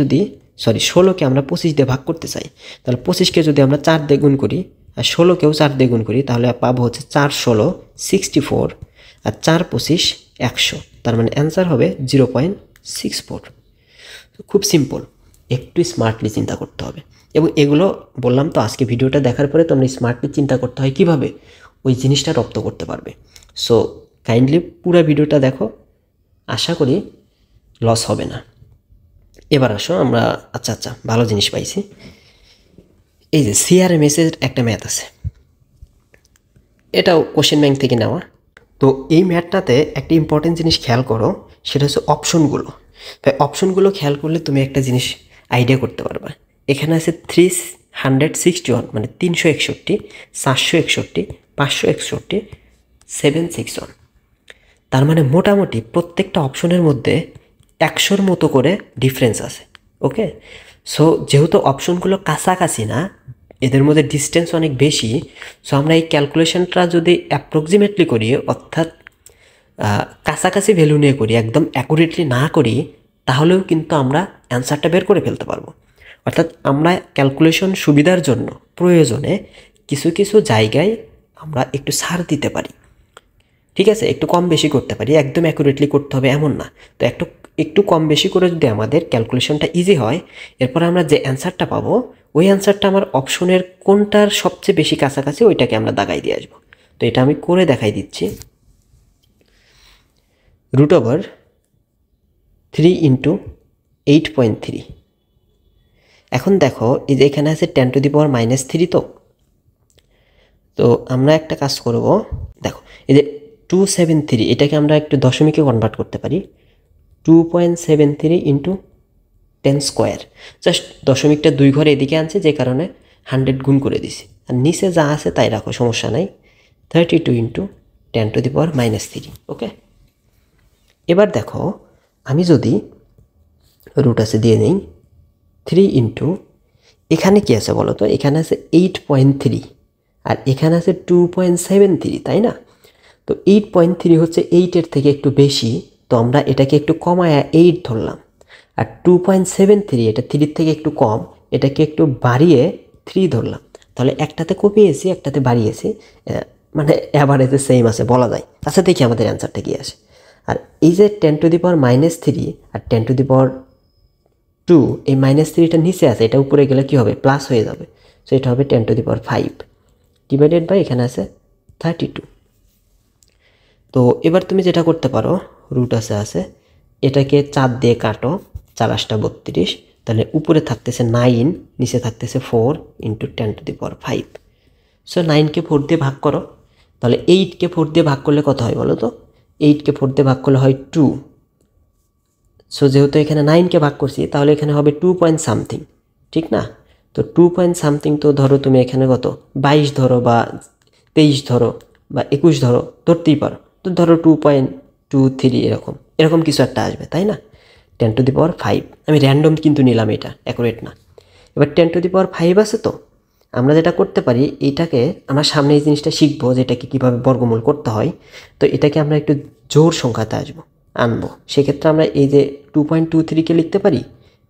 আমরা 25 দিয়ে ভাগ করতে চাই, তাহলে 25কে যদি আমরা 4 দিয়ে গুণ করি আর 16কেও 4 দিয়ে গুণ করি, তাহলে পাবো হচ্ছে 4 16 64, আর 4 25 100। তার মানে অ্যান্সার হবে 0.64। খুব সিম্পল, একটু স্মার্টলি চিন্তা করতে হবে। এবং এগুলো বললাম তো, আজকে ভিডিওটা দেখার পরে তোমরা স্মার্টলি চিন্তা করতে হয় কীভাবে ওই জিনিসটা রপ্ত করতে পারবে। সো কাইন্ডলি পুরো ভিডিওটা দেখো, আশা করি লস হবে না। এবার আসো আমরা আচ্ছা ভালো জিনিস পাইছি। এই যে সিআরএমএসের একটা ম্যাথ আছে, এটাও কোশ্চেন ব্যাংক থেকে নেওয়া। তো এই ম্যাথটাতে একটা ইম্পর্টেন্ট জিনিস খেয়াল করো, সেটা হচ্ছে অপশনগুলো। তাই অপশনগুলো খেয়াল করলে তুমি একটা জিনিস আইডিয়া করতে পারবে। এখানে আছে 361 মানে 361, 461, 561, 761। তার মানে মোটামুটি প্রত্যেকটা অপশনের মধ্যে 100-র মতো করে ডিফারেন্স আছে। ওকে, সো যেহেতু অপশনগুলো কাছাকাছি না, এদের মধ্যে ডিস্টেন্স অনেক বেশি, সো আমরা এই ক্যালকুলেশনটা যদি অ্যাপ্রক্সিমেটলি করি, অর্থাৎ কাছাকাছি ভ্যালু নিয়ে করি, একদম অ্যাকুরেটলি না করি, তাহলেও কিন্তু আমরা অ্যান্সারটা বের করে ফেলতে পারবো। অর্থাৎ আমরা ক্যালকুলেশন সুবিধার জন্য প্রয়োজনে কিছু কিছু জায়গায় আমরা একটু ছাড় দিতে পারি, ঠিক আছে, একটু কম বেশি করতে পারি, একদম অ্যাকুরেটলি করতে হবে এমন না। তো একটু কম বেশি করে যদি আমাদের ক্যালকুলেশনটা ইজি হয়, এরপর আমরা যে অ্যান্সারটা পাবো ওই অ্যান্সারটা আমার অপশনের কোনটার সবচেয়ে বেশি কাছাকাছি ওইটাকে আমরা দাগাই দিয়ে আসবো। তো এটা আমি করে দেখাই দিচ্ছি। √3 × 8.3। এখন দেখো এই যে এখানে আছে 10⁻³ তো আমরা একটা কাজ করব, দেখো এই যে 273, এটাকে আমরা একটু দশমিকে কনভার্ট করতে পারি। 2.73 × 10², জাস্ট দশমিকটা 2 ঘরে এদিকে আনছে, যে কারণে 100 গুণ করে দিছি, আর নিচে যা আছে তাই রাখো, সমস্যা নাই। 32 × 10⁻³ ওকে। এবার দেখো আমি যদি রুট আছে দিয়ে নেই 3 × এখানে কি আছে বলো তো? এখানে আছে 8.3 আর এখানে আছে 2.73, তাই না? তো 8.3 হচ্ছে 8-এর থেকে একটু বেশি, তো আমরা এটাকে একটু কমায়া 8 ধরলাম। আর 2.73 এটা 3-এর থেকে একটু কম, এটাকে একটু বাড়িয়ে 3 ধরলাম। তাহলে একটাতে কমিয়েছি, একটাতে বাড়িয়েছি, মানে অ্যাভারেজে সেম আছে বলা যায়। আচ্ছা দেখি আমাদের অ্যান্সারটা কি আসে। আর এই যে 10⁻³ আর 10⁻², এই -3টা নিচে আছে, এটা উপরে গেলে কি হবে? প্লাস হয়ে যাবে। সো এটা হবে 10⁵। ডিভাইডেড বাই এখানে আছে 32। তো এবার তুমি যেটা করতে পারো, রুট আছে এটাকে 4 দিয়ে কাটো, 4 8 32, তাহলে উপরে থাকতেছে 9, নিচে থাকতেছে 4 ইন্টু 10⁵। সো 9কে 4 দিয়ে ভাগ করো, তাহলে 8কে 4 দিয়ে ভাগ করলে কত হয় বলো তো? 8কে 4 দিয়ে ভাগ করলে হয় 2। সো যেহেতু এখানে 9কে ভাগ করছি, তাহলে এখানে হবে 2 পয়েন্ট সামথিং, ঠিক না? তো 2 পয়েন্ট সামথিং, তো ধরো তুমি এখানে কত 22 ধরো বা 23 ধরো বা 21 ধরো, ধরতেই পারো। তো ধরো 2.23 এরকম কিছু একটা আসবে, তাই না? 10⁵। আমি র্যান্ডম কিন্তু নিলাম, এটা অ্যাকুরেট না। এবার 10⁵ আছে। তো আমরা যেটা করতে পারি, এইটাকে আমরা সামনে এই জিনিসটা শিখবো যে এটাকে কীভাবে বর্গমূল করতে হয়। তো এটাকে আমরা একটু জোড় সংখ্যাতে আনবো। সেক্ষেত্রে আমরা এই যে 2.23কে লিখতে পারি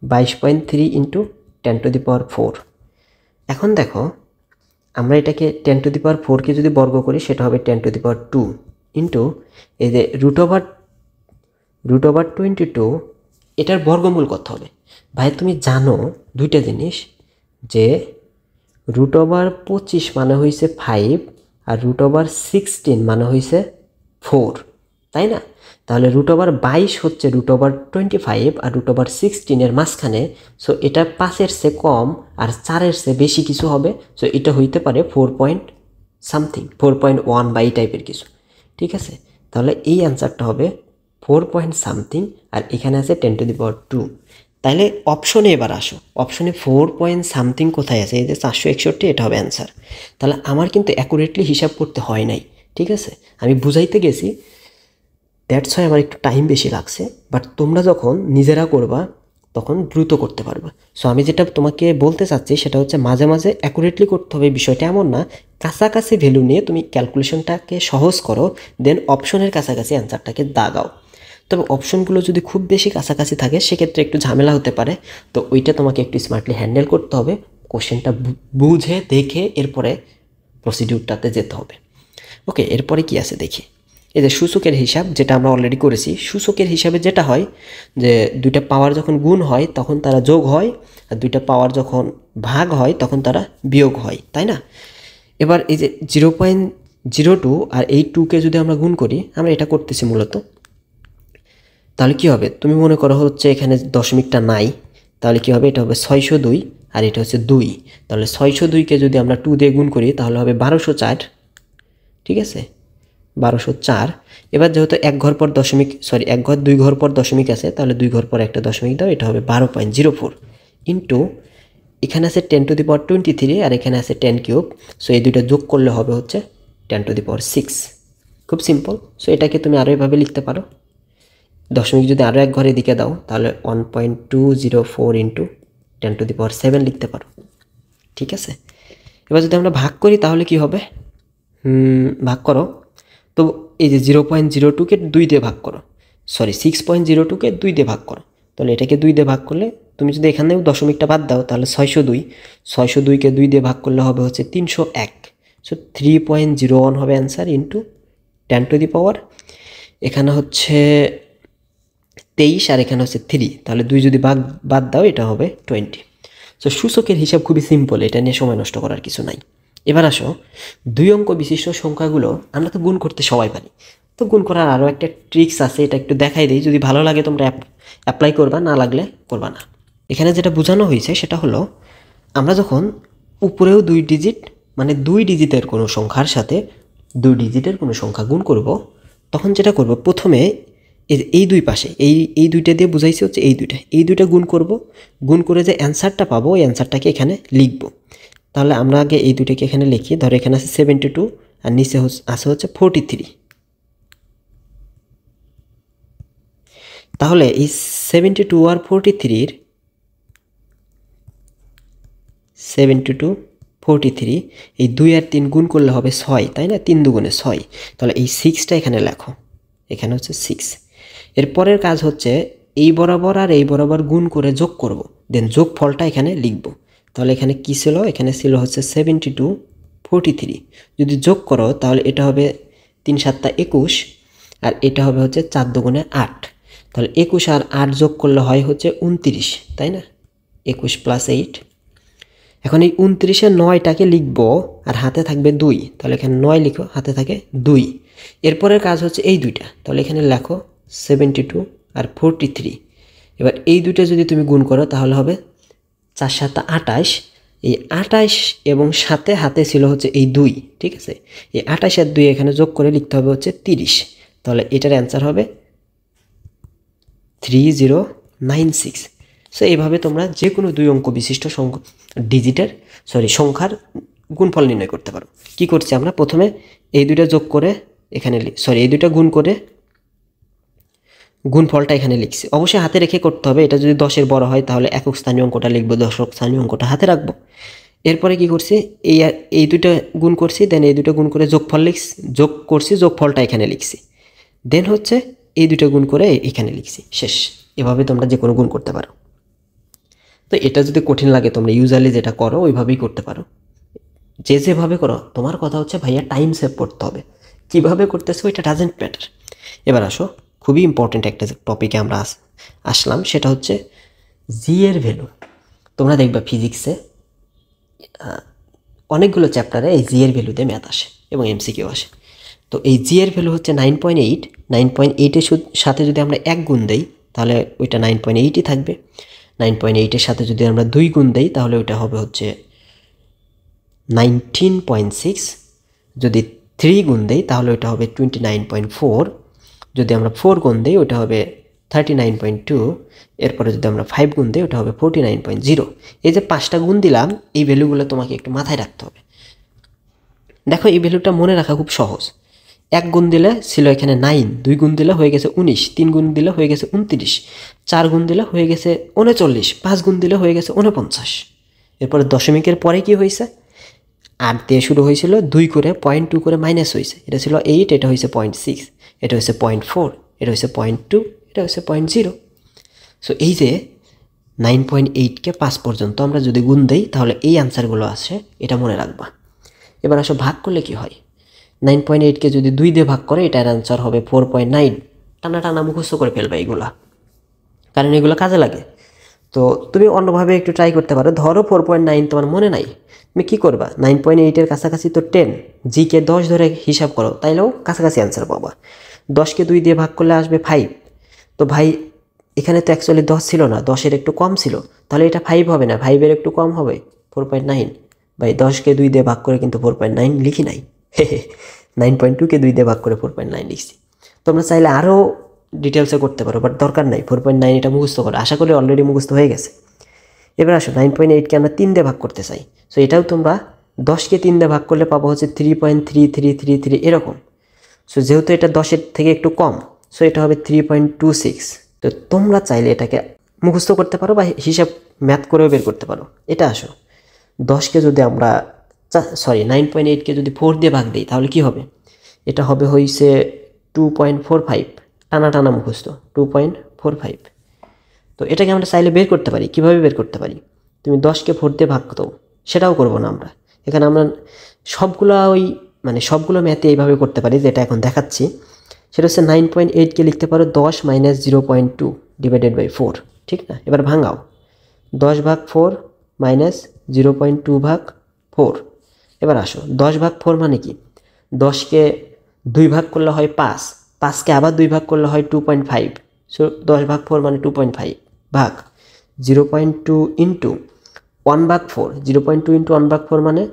22.3 ইন্টু 10⁴। এখন দেখো, আমরা এটাকে 10⁴কে যদি বর্গ করি, সেটা হবে 10⁵2 ইন্টু এই যে √22, এটার বর্গমূল কত হবে? ভাই তুমি জানো দুইটা জিনিস, যে √25 মানে হয়েছে 5 আর √16 মানে হয়েছে 4, তাই না? তাহলে √22 হচ্ছে √25 আর √16 মাঝখানে। সো এটা 5-এর চেয়ে কম আর 4-এর চেয়ে বেশি কিছু হবে। সো এটা হইতে পারে 4 পয়েন্ট সামথিং, 4.1 বা এই টাইপের কিছু, ঠিক আছে? তাহলে এই অ্যান্সারটা হবে 4 পয়েন্ট সামথিং, আর এখানে আছে 10⁵। তাহলে অপশনে এবার আসো, অপশনে 4 পয়েন্ট সামথিং কোথায় আছে? এই যে 461, এটা হবে অ্যান্সার। তাহলে আমার কিন্তু অ্যাকুরেটলি হিসাব করতে হয় নাই, ঠিক আছে? আমি বুঝাইতে গেছি, দ্যাটস ওয়াই আমার একটু টাইম বেশি লাগছে। বাট তোমরা যখন নিজেরা করবা তখন দ্রুত করতে পারবা। সো আমি যেটা তোমাকে বলতে চাচ্ছি সেটা হচ্ছে, মাঝে মাঝে অ্যাকুরেটলি করতে হবে বিষয়টা এমন না, কাছাকাছি ভ্যালু নিয়ে তুমি ক্যালকুলেশনটাকে সহজ করো, দেন অপশনের কাছাকাছি অ্যান্সারটাকে দাগাও। তবে অপশনগুলো যদি খুব বেশি কাছাকাছি থাকে, সেক্ষেত্রে একটু ঝামেলা হতে পারে। তো ওইটা তোমাকে একটু স্মার্টলি হ্যান্ডেল করতে হবে, কোশ্চেনটা বুঝে দেখে এরপরে প্রসিডিউরটাতে যেতে হবে। ওকে, এরপরে কি আছে দেখি। এই যে সূচকের হিসাব, যেটা আমরা অলরেডি করেছি। সূচকের হিসাবে যেটা হয়, যে দুইটা পাওয়ার যখন গুণ হয় তখন তারা যোগ হয়, আর দুইটা পাওয়ার যখন ভাগ হয় তখন তারা বিয়োগ হয়, তাই না? এবার এই যে 0.02 আর এই 2কে যদি আমরা গুণ করি, আমরা এটা করতেছি মূলত, তাহলে কি হবে? তুমি মনে করো হচ্ছে এখানে দশমিকটা নাই, তাহলে কি হবে? এটা হবে 602 আর এটা হচ্ছে 2। তাহলে 602কে যদি আমরা 2 দিয়ে গুণ করি তাহলে হবে 1204, ঠিক আছে? 1204। এবার যেহেতু এক ঘর 2 ঘর পর দশমিক আছে, তাহলে 2 ঘর পর একটা দশমিক দাও, এটা হবে 12.04 ইন্টু এখানে আছে 10⁻23 আর এখানে আছে 10³। সো এই দুইটা যোগ করলে হবে হচ্ছে 10⁶। খুব সিম্পল। সো এটাকে তুমি আরও এভাবে লিখতে পারো, দশমিক যদি আরও এক ঘরে দিকে দাও তাহলে 1.204 ইন্টু 10⁷ লিখতে পারো, ঠিক আছে? এবার যদি আমরা ভাগ করি তাহলে কি হবে? ভাগ করো, তো এই যে 0.02কে 2 দিয়ে ভাগ করো, 6.02কে 2 দিয়ে ভাগ করো, তাহলে এটাকে 2 দিয়ে ভাগ করলে, তুমি যদি এখানেও দশমিকটা বাদ দাও তাহলে 602কে 2 দিয়ে ভাগ করলে হবে হচ্ছে 301। সো 3.01 হবে অ্যান্সার ইন্টু 10⁻। এখানে হচ্ছে 23 আর এখানে হচ্ছে 3, তাহলে 2 যদি বাদ দাও এটা হবে 20। সো সূচকের হিসাব খুবই সিম্পল, এটা নিয়ে সময় নষ্ট করার কিছু নাই। এবার আসো, 2 অঙ্ক বিশিষ্ট সংখ্যাগুলো আমরা তো গুণ করতে সবাই পারি। তো গুণ করার আরও একটা ট্রিক্স আছে, এটা একটু দেখাই দিই, যদি ভালো লাগে তোমরা অ্যাপ্লাই করবা, না লাগলে করবা না। এখানে যেটা বোঝানো হয়েছে সেটা হলো, আমরা যখন উপরেও 2 ডিজিট, মানে 2 ডিজিটের কোনো সংখ্যার সাথে 2 ডিজিটের কোনো সংখ্যা গুণ করব, তখন যেটা করব, প্রথমে এই দুই পাশে এই দুইটা দিয়ে বুঝাইছে হচ্ছে এই দুইটা গুণ করব, গুণ করে যে অ্যান্সারটা পাবো ওই অ্যান্সারটাকে এখানে লিখব। তাহলে আমরা আগে এই দুইটাকে এখানে লিখি। ধরো এখানে আছে 72 আর নিচে আছে হচ্ছে 43। তাহলে এই 72 আর 43 এই 2 আর 3 গুণ করলে হবে 6, তাই না? 3 দুগুণে 6। তাহলে এই 6টা এখানে লেখো, এখানে হচ্ছে 6। এরপরের কাজ হচ্ছে এই বরাবর আর এই বরাবর গুণ করে যোগ করব, দেন যোগ ফলটা এখানে লিখব। তাহলে এখানে কি ছিল? এখানে ছিল হচ্ছে 72 43। যদি যোগ করো তাহলে এটা হবে 3 7 21 আর এটা হবে হচ্ছে 4 দুগুণে 8। তাহলে 21 আর 8 যোগ করলে হয় হচ্ছে 29, তাই না? 21 + 8। এখন এই 29-এ 9টাকে লিখবো আর হাতে থাকবে 2, তাহলে এখানে 9 লিখো, হাতে থাকে 2। এরপরের কাজ হচ্ছে এই দুইটা, তাহলে এখানে লেখো 72 আর 43। এবার এই দুইটা যদি তুমি গুণ করো তাহলে হবে 4 7 28। এই 28 এবং সাথে হাতে ছিল হচ্ছে এই 2, ঠিক আছে। এই 28 আর 2 এখানে যোগ করে লিখতে হবে হচ্ছে 30। তাহলে এটার অ্যান্সার হবে 3096। সো এইভাবে তোমরা যে কোনো 2 অঙ্ক বিশিষ্ট সংখ্যার গুণফল নির্ণয় করতে পারো। কি করছি আমরা প্রথমে এই দুইটা যোগ করে এখানে এই দুইটা গুণ করে গুণফলটা এখানে লিখছি। অবশ্যই হাতে রেখে করতে হবে। এটা যদি 10-এর বড় হয় তাহলে একক স্থানীয় অঙ্কটা লিখবো, দশক স্থানীয় অঙ্কটা হাতে রাখবো। এরপরে কি করছি, এই দুইটা গুণ করছি, দেন এই দুটো গুণ করে যোগফলটা এখানে লিখছি, দেন হচ্ছে এই দুটো গুণ করে এখানে লিখছি, শেষ। এভাবে তোমরা যে কোনো গুণ করতে পারো। তো এটা যদি কঠিন লাগে তোমরা ইউজুয়ালি যেটা করো ওইভাবেই করতে পারো, যেভাবে করো। তোমার কথা হচ্ছে ভাইয়া টাইম সেভ করতে হবে, কীভাবে করতেছো এটা ডাজেন্ট ম্যাটার। এবার আসো, খুবই ইম্পর্টেন্ট একটা টপিকে আমরা আসলাম, সেটা হচ্ছে জি এর ভ্যালু। তোমরা দেখবা ফিজিক্সে অনেকগুলো চ্যাপ্টারে এই জি এর ভ্যালুতে ম্যাথ আসে এবং এমসিকিউ আসে। তো এই জি এর ভ্যালু হচ্ছে 9.8। 9.8-এর সাথে যদি আমরা 1 গুণ দেই তাহলে ওইটা 9.8ই থাকবে। 9.8-এর সাথে যদি আমরা 2 গুণ দেই তাহলে ওইটা হবে হচ্ছে 19.6। যদি 3 গুণ দেই তাহলে ওইটা হবে 29.4। যদি আমরা 4 গুণ দিই ওটা হবে 39.2। এরপরে যদি আমরা 5 গুণ দিই ওটা হবে 49.0। এই যে 5টা গুণ দিলাম, এই ভ্যালুগুলো তোমাকে একটু মাথায় রাখতে হবে। দেখো এই ভ্যালুটা মনে রাখা খুব সহজ। 1 গুণ দিলে ছিল এখানে 9, 2 গুণ দিলে হয়ে গেছে 19, 3 গুণ দিলে হয়ে গেছে 29, 4 গুণ দিলে হয়ে গেছে 39, 5 গুণ দিলে হয়ে গেছে 49। এরপরে দশমিকের পরে কি হয়েছে, 8 দিয়ে শুরু হয়েছিল, 2 করে 0.2 করে মাইনাস হয়েছে, এটা ছিল 8, এটা হয়েছে 0.6, এটা হচ্ছে 0.4, এটা হচ্ছে 0.2, এটা হচ্ছে 0.0। সো এই যে 9.8কে 5 পর্যন্ত আমরা যদি গুণ দেই তাহলে এই আনসারগুলো আসে, এটা মনে রাখবা। এবার আসো ভাগ করলে কি হয়। 9.8কে যদি 2 দিয়ে ভাগ করে এটার আনসার হবে 4.9। টানা মুখস্থ করে ফেলবা এগুলা, কারণ এগুলো কাজে লাগে। তো তুমি অন্যভাবে একটু ট্রাই করতে পারো। ধরো 4.9 তোমার মনে নাই, তুমি কী করবা, 9.8-এর কাছাকাছি তো 10, জিকে 10 ধরে হিসাব করো, তাইলেও কাছাকাছি অ্যান্সার পাবা। 10কে 2 দিয়ে ভাগ করলে আসবে 5। তো ভাই এখানে তো অ্যাকচুয়ালি 10 ছিল না, 10-এর একটু কম ছিল, তাহলে এটা 5 হবে না, 5-এর একটু কম হবে, 4.9। ভাই 10কে 2 দিয়ে ভাগ করে কিন্তু 4.9 লিখি নাই, 9.2-কে 2 দিয়ে ভাগ করে 4.9 লিখছি। তোমরা চাইলে আরও ডিটেলসে করতে পারো, বাট দরকার নাই। 4.9 এটা মুখস্থ করো, আশা করি অলরেডি মুখস্থ হয়ে গেছে। এবার আসো 9.8-কে আমরা 3 দিয়ে ভাগ করতে চাই। সো এটাও তোমরা 10কে 3 দিয়ে ভাগ করলে পাবো হচ্ছে 3.3333 এরকম। সো যেহেতু এটা 10-এর থেকে একটু কম, সো এটা হবে 3.26। তো তোমরা চাইলে এটাকে মুখস্থ করতে পারো বা হিসাব ম্যাথ করেও বের করতে পারো। এটা আসো 10কে যদি আমরা 9.8-কে যদি 4 দিয়ে ভাগ দিই তাহলে কি হবে, এটা হবে হইছে 2.45। টানা মুখস্থ 2.45। তো এটাকে আমরা চাইলে বের করতে পারি। কিভাবে বের করতে পারি, তুমি 10কে 4 দিয়ে ভাগ দাও, সেটাও করবো না আমরা। এখানে আমরা সবগুলো ম্যাথে এইভাবে করতে পারি, যেটা এখন দেখাচ্ছি। সেটা হচ্ছে 9.8-কে লিখতে পারো 10 - 0.2 ডিভাইডেড বাই 4, ঠিক না। এবার ভাঙাও, 10 ভাগ 4 - 0.2 ভাগ 4। এবার আসো 10 ভাগ 4 মানে কি, 10কে 2 ভাগ করলে হয় 5, 5কে আবার 2 ভাগ করলে হয় 2.5। সো 10 ভাগ 4 মানে 2.5 ভাগ 0.2 ইন্টু 1 ভাগ 4। 0.2 ইন্টু 1 ভাগ 4 মানে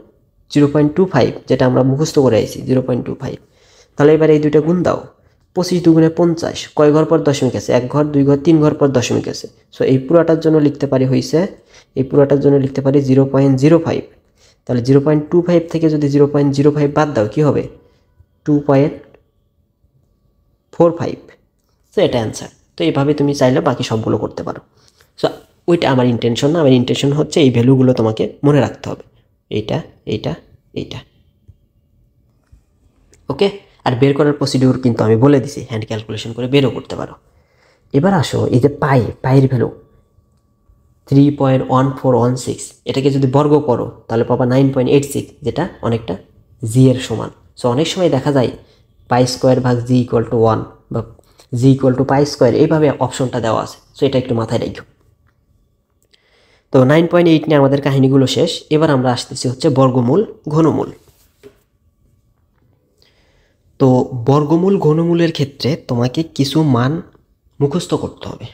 0.25, যেটা আমরা মুখস্থ করে আইছি 0.25। তাহলে এবার এই দুইটা গুণ দাও, 25 × 2 = 50। কয় ঘর পর দশমিক আছে, 1 ঘর, 2 ঘর, 3 ঘর পর দশমিক আছে। সো এই পুরোটার জন্য লিখতে পারি 0.05। তাহলে 0.25 থেকে যদি 0.05 বাদ দাও কি হবে, 2.45। সো এটা অ্যান্সার। তো এইভাবে তুমি চাইলে বাকি সবগুলো করতে পারো। সো ওইটা আমার ইন্টেনশন না, আমার ইন্টেনশন হচ্ছে এই ভ্যালুগুলো তোমাকে মনে রাখতে হবে, এইটা। ওকে। আর বের করার প্রসিডিউর কিন্তু আমি বলে দিছি, হ্যান্ড ক্যালকুলেশন করে বেরও করতে পারো। এবার আসো এই যে পাইয়ের ভ্যালু 3.1416, এটাকে যদি বর্গ করো তাহলে পাবা 9.86, যেটা অনেকটা জি এর সমান। সো অনেক সময় দেখা যায় π² ভাগ জি = 1 বা জি = π², এইভাবে অপশনটা দেওয়া আছে। সো এটা একটু মাথায় রাখো। তো 9.8 নিয়ে আমাদের কাহিনীগুলো শেষ। এবার আমরা আসতেছি হচ্ছে বর্গমূল ঘনমূল। তো বর্গমূল ঘনমূলের ক্ষেত্রে তোমাকে কিছু মান মুখস্থ করতে হবে।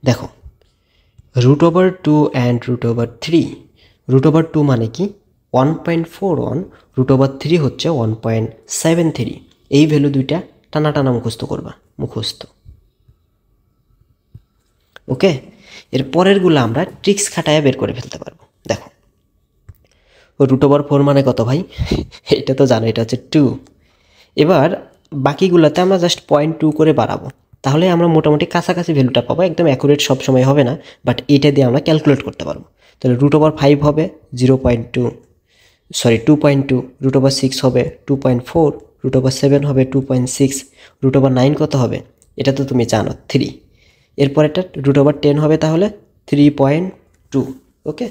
দেখো, √2 অ্যান্ড √3। √2 মানে কি 1.41, √3 হচ্ছে 1.73। এই ভ্যালু দুইটা টানা টানা মুখস্থ করবা, মুখস্থ। ওকে, এর পরেরগুলো আমরা ট্রিক্স খাটায় বের করে ফেলতে পারবো। দেখো, √4 মানে কত ভাই? এটা তো জানো, এটা হচ্ছে 2। এবার বাকিগুলোতে আমরা জাস্ট 0.2 করে বাড়াবো, তাহলে আমরা মোটামুটি কাছাকাছি ভ্যালুটা পাবো। একদম অ্যাকুরেট সব সময় হবে না, বাট এটা দিয়ে আমরা ক্যালকুলেট করতে পারবো। তাহলে √5 হবে 0.2, সরি 2.2, √6 হবে 2.4, √7 হবে 2.6, √9 কত হবে এটা তো তুমি জানো 3। এরপর এটা √10 হবে তাহলে 3.2। ওকে,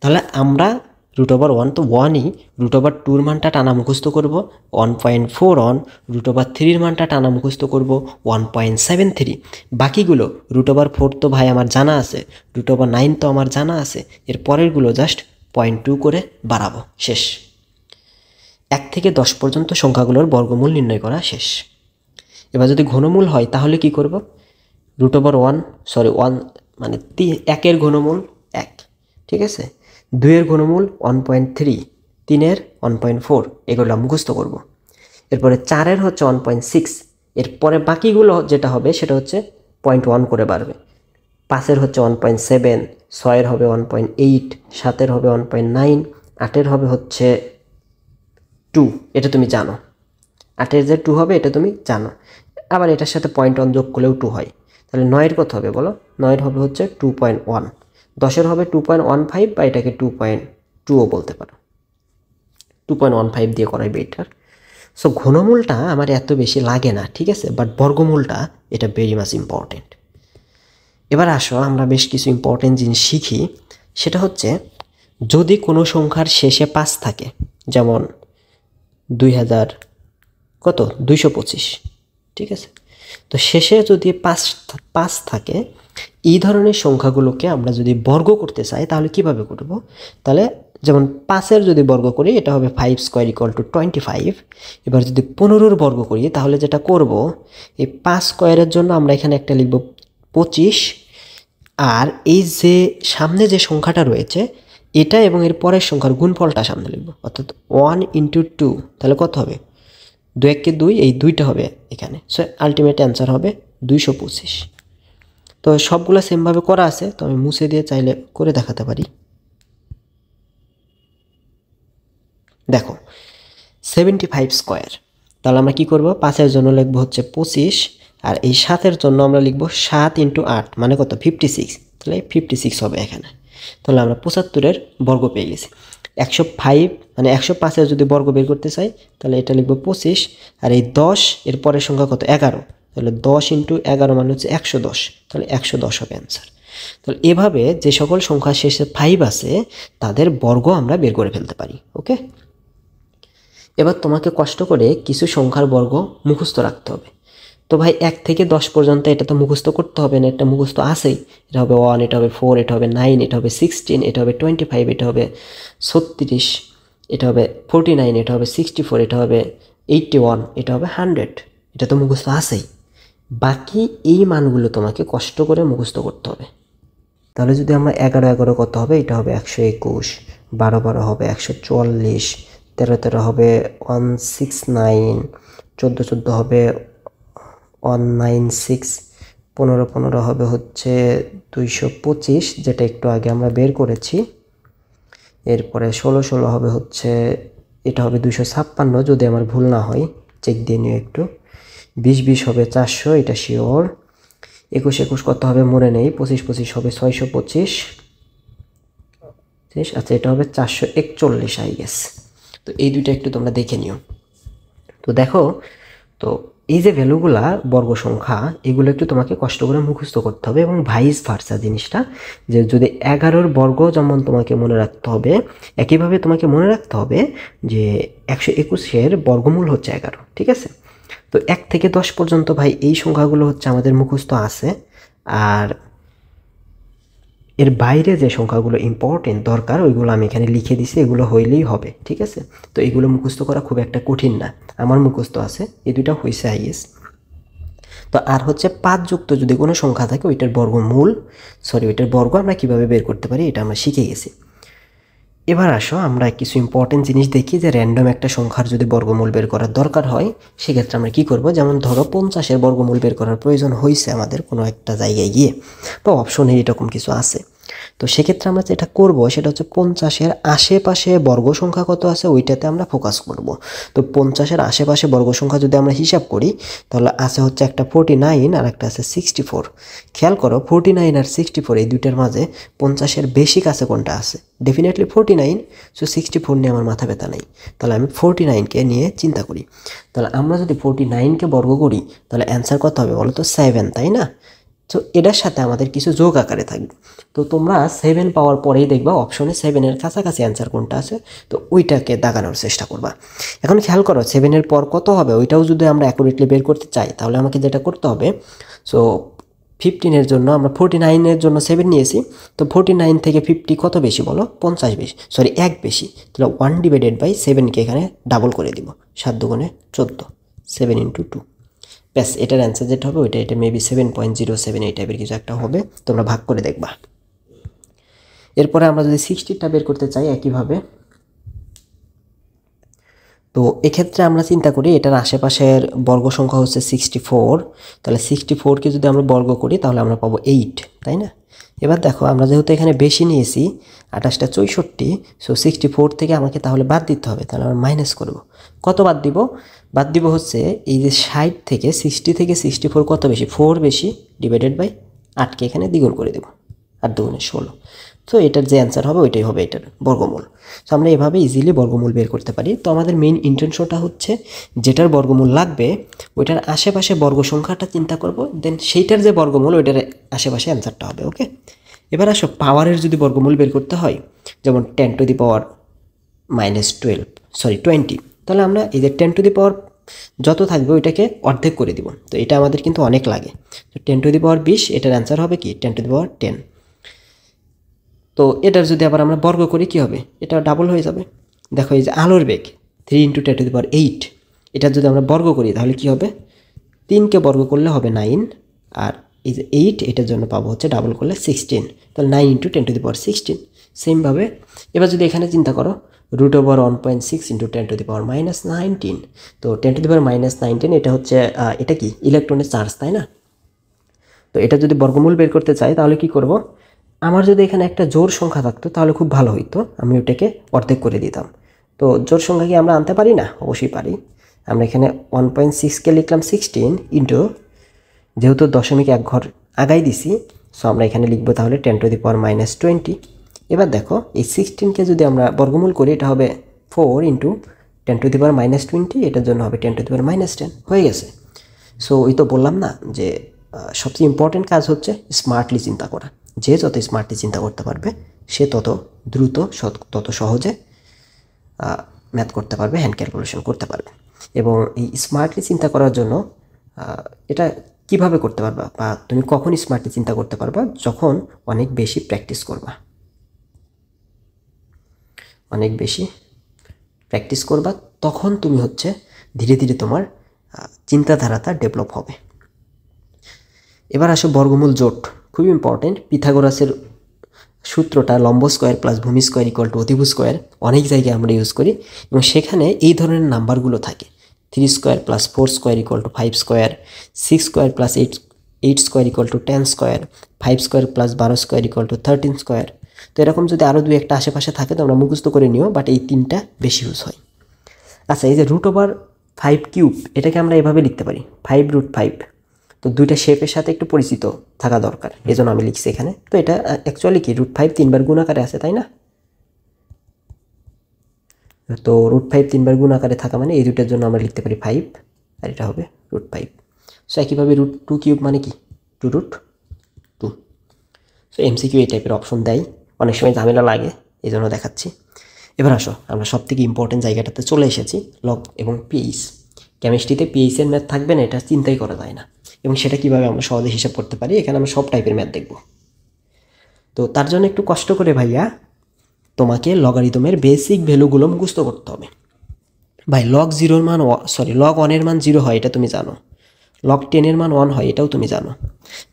তাহলে আমরা √1 তো 1ই, √2 মানটা টানা মুখস্থ করব 1.41, √3 মানটা টানা মুখস্থ করব 1.73। বাকিগুলো √4 তো ভাই আমার জানা আছে, √9 তো আমার জানা আছে, এর পরেরগুলো জাস্ট 0.2 করে বাড়াবো, শেষ। 1 থেকে 10 পর্যন্ত সংখ্যাগুলোর বর্গমূল নির্ণয় করা শেষ। এবার যদি ঘনমূল হয় তাহলে কি করব? √1 মানে 1-এর ঘনমূল 1, ঠিক আছে, 2-এর ঘনমূল 1.3, 3-এর 1.4, এগুলো মুখস্থ করব। এরপরে 4-এর হচ্ছে 1.6, এরপরে বাকিগুলো যেটা হবে সেটা হচ্ছে 0.1 করে বাড়বে। 5-এর হচ্ছে 1.7, 6-এর হবে 1.8, 7-এর হবে 1.9, 8-এর হবে হচ্ছে 2, এটা তুমি জানো। 8-এর যে 2 হবে এটা তুমি জানো। আবার এটার সাথে 0.1 যোগ করলেও 2 হয়। তাহলে 9-এর কত হবে বলো? 9-এর হবে হচ্ছে 2.1, 10-এর হবে 2.15, বা এটাকে 2.2ও বলতে পারো। 2.15 দিয়ে করাই বেটার। সো ঘনমূলটা আমার এত বেশি লাগে না, ঠিক আছে, বাট বর্গমূলটা এটা ভেরি মাচ ইম্পর্টেন্ট। এবার আসো আমরা বেশ কিছু ইম্পর্টেন্ট জিনিস শিখি। সেটা হচ্ছে, যদি কোনো সংখ্যার শেষে 5 থাকে, যেমন 225, ঠিক আছে, তো শেষে যদি 5 থাকে, এই ধরনের সংখ্যাগুলোকে আমরা যদি বর্গ করতে চাই তাহলে কিভাবে করব? তাহলে যেমন 5-এর যদি বর্গ করি এটা হবে 5² = 25। এবার যদি 15-র বর্গ করি তাহলে যেটা করব, এই 5² জন্য আমরা এখানে একটা লিখব 25, আর এই যে সামনে যে সংখ্যাটা রয়েছে এটা এবং এর পরের সংখ্যার গুণফলটা সামনে লিখব, অর্থাৎ 1 × 2, তাহলে কত হবে? 2 × 2, এই 2টা হবে এখানে। সো আলটিমেট অ্যান্সার হবে 225। তো সবগুলো সেমভাবে করা আছে, তো আমি মুছে দিয়ে চাইলে করে দেখাতে পারি। দেখো, 75²। তাহলে আমরা কি করব? 5-এর জন্য লিখব হচ্ছে 25, আর এই 7-এর জন্য আমরা লিখব 7 × 8 মানে কত? 56। তাহলে 56 হবে এখানে। তাহলে আমরা 75-এর বর্গ পেয়ে গেছি। 105 মানে 105-এর যদি বর্গ বের করতে চাই তাহলে এটা লিখব 25, আর এই 10 এর পরের সংখ্যা কত? 11, তাহলে 10 × 11 মানে হচ্ছে 110, তাহলে 110 হবে অ্যান্সার। তাহলে এভাবে যে সকল সংখ্যা শেষে 5 আছে তাদের বর্গ আমরা বের করে ফেলতে পারি। ওকে, এবার তোমাকে কষ্ট করে কিছু সংখ্যার বর্গ মুখস্থ রাখতে হবে। তো ভাই 1 থেকে 10 পর্যন্ত এটা তো মুখস্থ করতে হবে না, এটা মুখস্থ আছেই। এটা হবে 1, এটা হবে 4, এটা হবে 9, এটা হবে 16, এটা হবে 25, এটা হবে 36, এটা হবে 49, এটা হবে 64, এটা হবে 81, এটা হবে 100। এটা তো মুখস্থ আছেই। বাকি এই মানগুলো তোমাকে কষ্ট করে মুখস্থ করতে হবে। তাহলে যদি আমরা 11 কত হবে? এটা হবে 121, 12 হবে 144, 13 হবে 169, 14 হবে 196, 15 হবে হচ্ছে 225, যেটা একটু আগে আমরা বের করেছি। এরপরে 16 হবে হচ্ছে, এটা হবে 256 যদি আমার ভুল না হয়, চেক দিয়ে নিও একটু। 20 হবে 400, এটা শিওর। 21 কত হবে মনে নেই। 25 হবে 625। আচ্ছা, এটা হবে 441 আই গেস। তো এই দুইটা একটু তোমরা দেখে নিও। তো দেখো, তো এই যে ভ্যালুগুলা বর্গ সংখ্যা, এগুলো একটু তোমাকে কষ্ট করে মুখস্থ করতে হবে, এবং ভাইস ভার্সা জিনিসটা, যে যদি 11-র বর্গ যেমন তোমাকে মনে রাখতে হবে, একইভাবে তোমাকে মনে রাখতে হবে যে 121-এর বর্গমূল হচ্ছে 11, ঠিক আছে। তো 1 থেকে 10 পর্যন্ত ভাই এই সংখ্যাগুলো হচ্ছে আমাদের মুখস্থ আছে। আর এর বাইরে যে সংখ্যাগুলো ইম্পর্টেন্ট দরকার ওইগুলো আমি এখানে লিখে দিছি, এগুলো হইলেই হবে, ঠিক আছে। তো এগুলো মুখস্থ করা খুব একটা কঠিন না, আমার মুখস্থ আছে, এই দুইটা হয়েছে আইএস। তো আর হচ্ছে 5 যুক্ত যদি কোনো সংখ্যা থাকে ওইটার ওইটার বর্গ আমরা কীভাবে বের করতে পারি এটা আমরা শিখে গেছি। এবার আসো আমরা কিছু ইম্পর্টেন্ট জিনিস দেখি যে র্যান্ডম একটা সংখ্যার যদি বর্গমূল বের করার দরকার হয় সেক্ষেত্রে আমরা কি করব। যেমন ধরো 50-এর বর্গমূল বের করার প্রয়োজন হয়েছে আমাদের কোনো একটা জায়গায় গিয়ে, বা অপশনে এরকম কিছু আছে। তো সেক্ষেত্রে আমরা যেটা করব সেটা হচ্ছে 50-এর আশেপাশে বর্গ সংখ্যা কত আছে ওইটাতে আমরা ফোকাস করব। তো 50-এর আশেপাশে বর্গ সংখ্যা যদি আমরা হিসাব করি তাহলে আছে হচ্ছে একটা 49 আর একটা আছে 64। খেয়াল করো 49 আর 64 এই দুইটার মাঝে 50-এর বেশি কাছে কোনটা আছে? ডেফিনেটলি 49। সো 64 নিয়ে আমার মাথা ব্যথা নেই, তাহলে আমি 49কে নিয়ে চিন্তা করি। তাহলে আমরা যদি 49কে বর্গ করি তাহলে অ্যান্সার কত হবে বলো তো? 7, তাই না? তো এটার সাথে আমাদের কিছু যোগ আকারে থাকবে। তো তোমরা 7 পাওয়ার পরেই দেখবা অপশনে 7-এর কাছাকাছি অ্যান্সার কোনটা আছে, তো ওইটাকে দাগানোর চেষ্টা করবা। এখন খেয়াল করো 7-এর পর কত হবে ওইটাও যদি আমরা অ্যাকুরেটলি বের করতে চাই তাহলে আমাকে যেটা করতে হবে, সো 15-এর জন্য আমরা 49-এর জন্য 7 নিয়েছি, তো 49 থেকে 50 কত বেশি বলো? 50 বেশি, সরি 1 বেশি। তাহলে 1/7কে এখানে ডাবল করে দিব, 7 দুগুণে 14, 7 × 2। ব্যাস, এটার অ্যান্সার যেটা হবে এটা মেবি 7.07 এই টাইপের কিছু একটা হবে, তোমরা ভাগ করে দেখবা। এরপরে আমরা যদি 60টা বের করতে চাই একইভাবে, তো এক্ষেত্রে আমরা চিন্তা করি এটার আশেপাশের বর্গ সংখ্যা হচ্ছে 64, তাহলে 64কে যদি আমরা বর্গ করি তাহলে আমরা পাবো 8, তাই না? এবার দেখো আমরা যেহেতু এখানে বেশি নিয়েছি 28টা 64, সো 64 থেকে আমাকে তাহলে বাদ দিতে হবে, তাহলে আমরা মাইনাস করব। কত বাদ দিব? বাদ দিব হচ্ছে এই যে 60 থেকে 60 থেকে 64 কত বেশি? 4 বেশি, ডিভাইডেড বাই 8কে এখানে দ্বিগুণ করে দেব, 8 দুগুণে 16। তো এটার যে অ্যান্সার হবে ওইটাই হবে এটার বর্গমূল। তো আমরা এভাবে ইজিলি বর্গমূল বের করতে পারি। তো আমাদের মেইন ইন্টেনশনটা হচ্ছে যেটার বর্গমূল লাগবে ওইটার আশেপাশে বর্গ সংখ্যাটা চিন্তা করব, দেন সেইটার যে বর্গমূল ওইটার আশেপাশে অ্যান্সারটা হবে। ওকে, এবার আসো পাওয়ারের যদি বর্গমূল বের করতে হয়, যেমন 10⁻⁻12 তাহলে আমরা এই যে 10⁻, যত থাকবে ওইটাকে অর্ধেক করে দিব। তো এটা আমাদের কিন্তু অনেক লাগে। তো 10⁻20 এটার অ্যান্সার হবে কি? 10⁻10। তো এটার যদি আবার আমরা বর্গ করি কি হবে? এটা ডাবল হয়ে যাবে। দেখো এই যে আলোর বেগ 3 × 10⁸, এটার যদি আমরা বর্গ করি তাহলে কি হবে? 3কে বর্গ করলে হবে 9, আর এই যে 8 এটার জন্য পাবো হচ্ছে ডাবল করলে 16, তাহলে 9 × 10⁻16। সেমভাবে এবার যদি এখানে চিন্তা করো √1.6 × 10⁻−19, তো 10⁻−19 এটা হচ্ছে এটা কি? ইলেকট্রনের চার্জ, তাই না? তো এটা যদি বর্গমূল বের করতে চাই তাহলে কি করব? আমার যদি এখানে একটা জোড় সংখ্যা থাকতো তাহলে খুব ভালো হইতো, আমি ওটাকে অর্ধেক করে দিতাম। তো জোড় সংখ্যা কি আমরা আনতে পারি না? অবশ্যই পারি। আমরা এখানে 1.6কে লিখলাম 16 ইন্টু, যেহেতু দশমিক এক ঘর আগাই দিছি, সো আমরা এখানে লিখবো তাহলে 10⁻−20। এবার দেখো এই 16কে যদি আমরা বর্গমূল করি এটা হবে 4 × 10⁻−20, এটার জন্য হবে 10⁻−10, হয়ে গেছে। সো ওই তো বললাম না যে সবচেয়ে ইম্পর্টেন্ট কাজ হচ্ছে স্মার্টলি চিন্তা করা। যে যত স্মার্টলি চিন্তা করতে পারবে সে তত দ্রুত তত সহজে ম্যাথ করতে পারবে, হ্যান্ড ক্যালকুলেশন করতে পারবে। এবং এই স্মার্টলি চিন্তা করার জন্য এটা কিভাবে করতে পারবা, বা তুমি কখন স্মার্টলি চিন্তা করতে পারবা? যখন অনেক বেশি প্র্যাকটিস করবা, অনেক বেশি প্র্যাকটিস করবা, তখন তুমি হচ্ছে ধীরে ধীরে তোমার চিন্তাধারাটা ডেভেলপ হবে। এবার আসো বর্গমূল জোট, খুবই ইম্পর্টেন্ট। পিথাগোরাসের সূত্রটা লম্ব স্কোয়ার প্লাস ভূমি স্কোয়ার = অতিভুজ স্কোয়ার অনেক জায়গায় আমরা ইউজ করি, এবং সেখানে এই ধরনের নাম্বারগুলো থাকে। 3² + 4² = 5², 6² + 8² = 10², 5² + 12² = 13²। তো এরকম যদি আরও দুই একটা আশেপাশে থাকে তো আমরা মুখস্থ করে নিও, বাট এই তিনটা বেশি ইউজ হয়। আচ্ছা, এই যে √5³ এটাকে আমরা এভাবে লিখতে পারি 5√5। তো দুইটা শেপের সাথে একটু পরিচিত থাকা দরকার, এজন্য আমি লিখছি এখানে। তো এটা অ্যাকচুয়ালি কি √5 3বার গুণ আকারে আছে, তাই না? তো √5 3বার গুণ আকারে থাকা মানে এই দুইটার জন্য আমরা লিখতে পারি 5, আর এটা হবে √5। সো একইভাবে √2³ মানে কি? 2√2। সো MCQ এই টাইপের অপশন দেয়, অনেক সময় ঝামেলা লাগে, এই জন্য দেখাচ্ছি। এবার আসো আমরা সব থেকে ইম্পর্টেন্ট জায়গাটাতে চলে এসেছি, লগ এবং পিএইচ। কেমিস্ট্রিতে পিএইচের ম্যাথ থাকবে না, এটা চিন্তাই করা যায় না। এবং সেটা কিভাবে আমরা সহজে হিসাব করতে পারি, এখানে আমরা সব টাইপের ম্যাথ দেখব। তো তার জন্য একটু কষ্ট করে ভাইয়া তোমাকে লগারিদমের বেসিক ভ্যালুগুলো মুখস্থ করতে হবে। ভাই লগ 0-এর মান লগ 1-এর মান 0 হয়, এটা তুমি জানো। লগ 10-এর মান 1 হয়, এটাও তুমি জানো।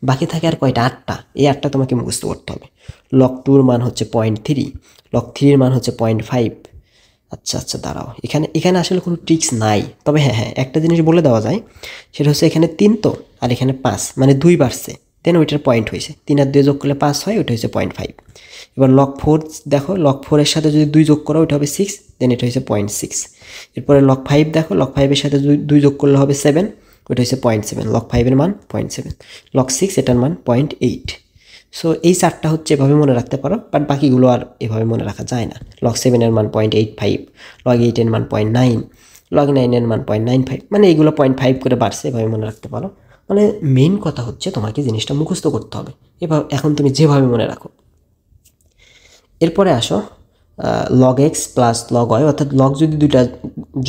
বাকি থাকে আর কয়টা? 8টা। এই 8টা তোমাকে মুখস্থ করতে হবে। লগ 2-এর মান হচ্ছে 0.3, লগ 3-এর মান হচ্ছে 0.5। আচ্ছা দাঁড়াও, এখানে আসলে কোনো ট্রিক্স নাই, তবে হ্যাঁ একটা জিনিস বলে দেওয়া যায়, সেটা হচ্ছে এখানে 3 তো আর এখানে 5, মানে 2 বাড়ছে, দেন ওইটার পয়েন্ট হয়েছে, 3 আর 2 যোগ করলে 5 হয়, ওইটা হচ্ছে 0.5। এবার লগ 4 দেখো, লগ 4-এর সাথে যদি 2 যোগ করো ওইটা হবে 6, দেন এটা হচ্ছে 0.6। এরপরে লগ 5 দেখো, লগ 5-এর সাথে 2 যোগ করলে হবে 7, ওইটা হচ্ছে 0.7, লগ 5-এর মান 0.7। লগ 6 এটার মান 0.8। সো এই 4টা হচ্ছে এভাবে মনে রাখতে পারো, বাট বাকিগুলো আর এভাবে মনে রাখা যায় না। লগ 7-এর মান 0.85, লগ 8-এর মান 0.9, লগ 9-এর মান 0.95, মানে এইগুলো 0.5 করে বাড়ছে, এভাবে মনে রাখতে পারো। মানে মেইন কথা হচ্ছে তোমাকে জিনিসটা মুখস্থ করতে হবে, এভাবে এখন তুমি যেভাবে মনে রাখো। এরপরে আসো log x plus log y, অর্থাৎ লগ যদি দুইটা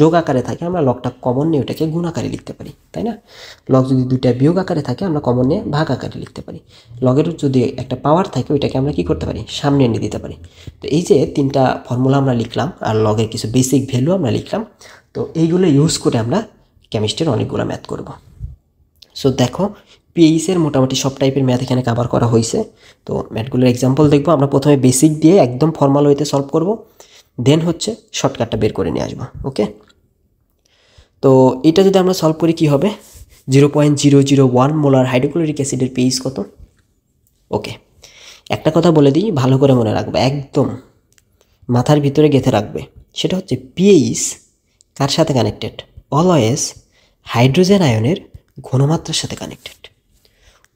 যোগ আকারে থাকে আমরা লগটা কমন নিয়ে ওটাকে গুণ আকারে লিখতে পারি, তাই না? লগ যদি দুইটা বিয়োগ আকারে থাকে আমরা কমন নিয়ে ভাগ আকারে লিখতে পারি। লগের যদি একটা পাওয়ার থাকে ওইটাকে আমরা কি করতে পারি? সামনে এনে দিতে পারি। তো এই যে 3টা ফর্মুলা আমরা লিখলাম আর লগের কিছু বেসিক ভ্যালু আমরা লিখলাম, তো এইগুলো ইউজ করে আমরা কেমিস্ট্রির অনেকগুলো ম্যাথ করব। সো দেখো পিএইচের মোটামুটি সব টাইপের ম্যাথ এখানে কভার করা হয়েছে। তো ম্যাথগুলোর এক্সাম্পল দেখবো। আমরা প্রথমে বেসিক দিয়ে একদম ফর্মাল ওয়েতে সলভ করব, দেন হচ্ছে শর্টকাটটা বের করে নিয়ে আসবো। ওকে, তো এটা যদি আমরা সলভ করি কি হবে? 0.001 মোলার হাইড্রোক্লোরিক অ্যাসিডের পিএইচ কত? ওকে, একটা কথা বলে দিই, ভালো করে মনে রাখবে, একদম মাথার ভিতরে গেঁথে রাখবে, সেটা হচ্ছে পিএইচ কার সাথে কানেক্টেড? অলওয়েজ হাইড্রোজেন আয়নের ঘনমাত্রার সাথে কানেক্টেড।